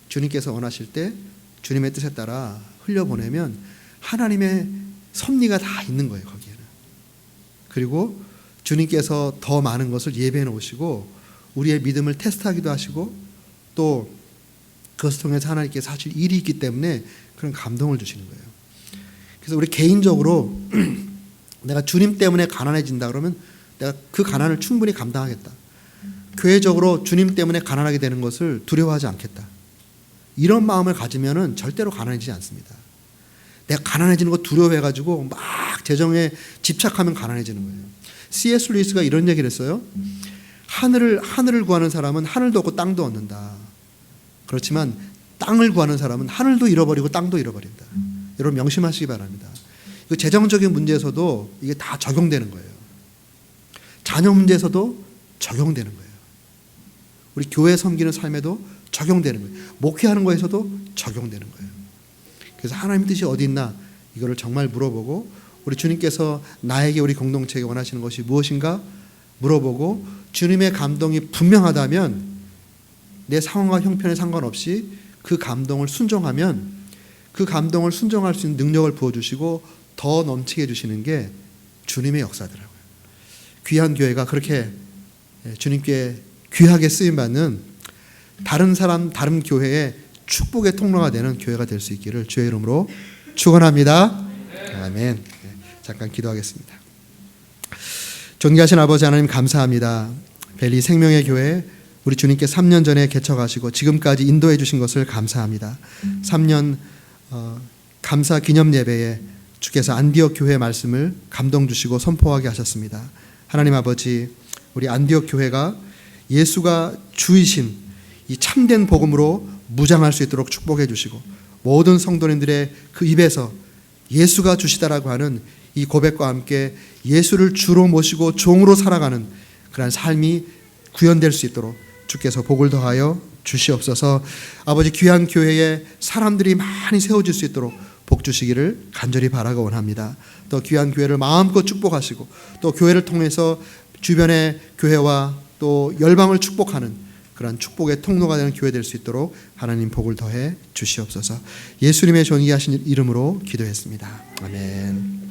주님께서 원하실 때 주님의 뜻에 따라 흘려보내면 하나님의 섭리가 다 있는 거예요. 거기에는. 그리고 주님께서 더 많은 것을 예배해 놓으시고 우리의 믿음을 테스트하기도 하시고 또 그것을 통해서 하나님께서 사실 일이 있기 때문에 그런 감동을 주시는 거예요. 그래서 우리 개인적으로 내가 주님 때문에 가난해진다 그러면 내가 그 가난을 충분히 감당하겠다. 교회적으로 주님 때문에 가난하게 되는 것을 두려워하지 않겠다. 이런 마음을 가지면은 절대로 가난해지지 않습니다. 내가 가난해지는 거 두려워해가지고 막 재정에 집착하면 가난해지는 거예요. C.S. 루이스가 이런 얘기를 했어요. 하늘을 구하는 사람은 하늘도 얻고 땅도 얻는다. 그렇지만 땅을 구하는 사람은 하늘도 잃어버리고 땅도 잃어버린다. 여러분 명심하시기 바랍니다. 그 재정적인 문제에서도 이게 다 적용되는 거예요. 자녀 문제에서도 적용되는 거예요. 우리 교회 섬기는 삶에도 적용되는 거예요. 목회하는 거에서도 적용되는 거예요. 그래서 하나님의 뜻이 어디 있나 이거를 정말 물어보고 우리 주님께서 나에게 우리 공동체에 원하시는 것이 무엇인가 물어보고 주님의 감동이 분명하다면 내 상황과 형편에 상관없이 그 감동을 순종하면 그 감동을 순종할 수 있는 능력을 부어주시고 더 넘치게 해주시는 게 주님의 역사더라고요. 귀한 교회가 그렇게 주님께 귀하게 쓰임받는 다른 교회의 축복의 통로가 되는 교회가 될 수 있기를 주의 이름으로 축원합니다. 아멘. 잠깐 기도하겠습니다. 존귀하신 아버지 하나님 감사합니다. 벨리 생명의 교회 우리 주님께 3년 전에 개척하시고 지금까지 인도해 주신 것을 감사합니다. 3년 감사 기념 예배에 주께서 안디옥 교회 말씀을 감동 주시고 선포하게 하셨습니다. 하나님 아버지 우리 안디옥 교회가 예수가 주이신 이 참된 복음으로 무장할 수 있도록 축복해 주시고 모든 성도님들의 그 입에서 예수가 주시다라고 하는 이 고백과 함께 예수를 주로 모시고 종으로 살아가는 그런 삶이 구현될 수 있도록 주께서 복을 더하여 주시옵소서. 아버지 귀한 교회에 사람들이 많이 세워질 수 있도록 복 주시기를 간절히 바라고 원합니다. 또 귀한 교회를 마음껏 축복하시고 또 교회를 통해서 주변의 교회와 또 열방을 축복하는 그런 축복의 통로가 되는 교회 될 수 있도록 하나님 복을 더해 주시옵소서. 예수님의 존귀하신 이름으로 기도했습니다. 아멘.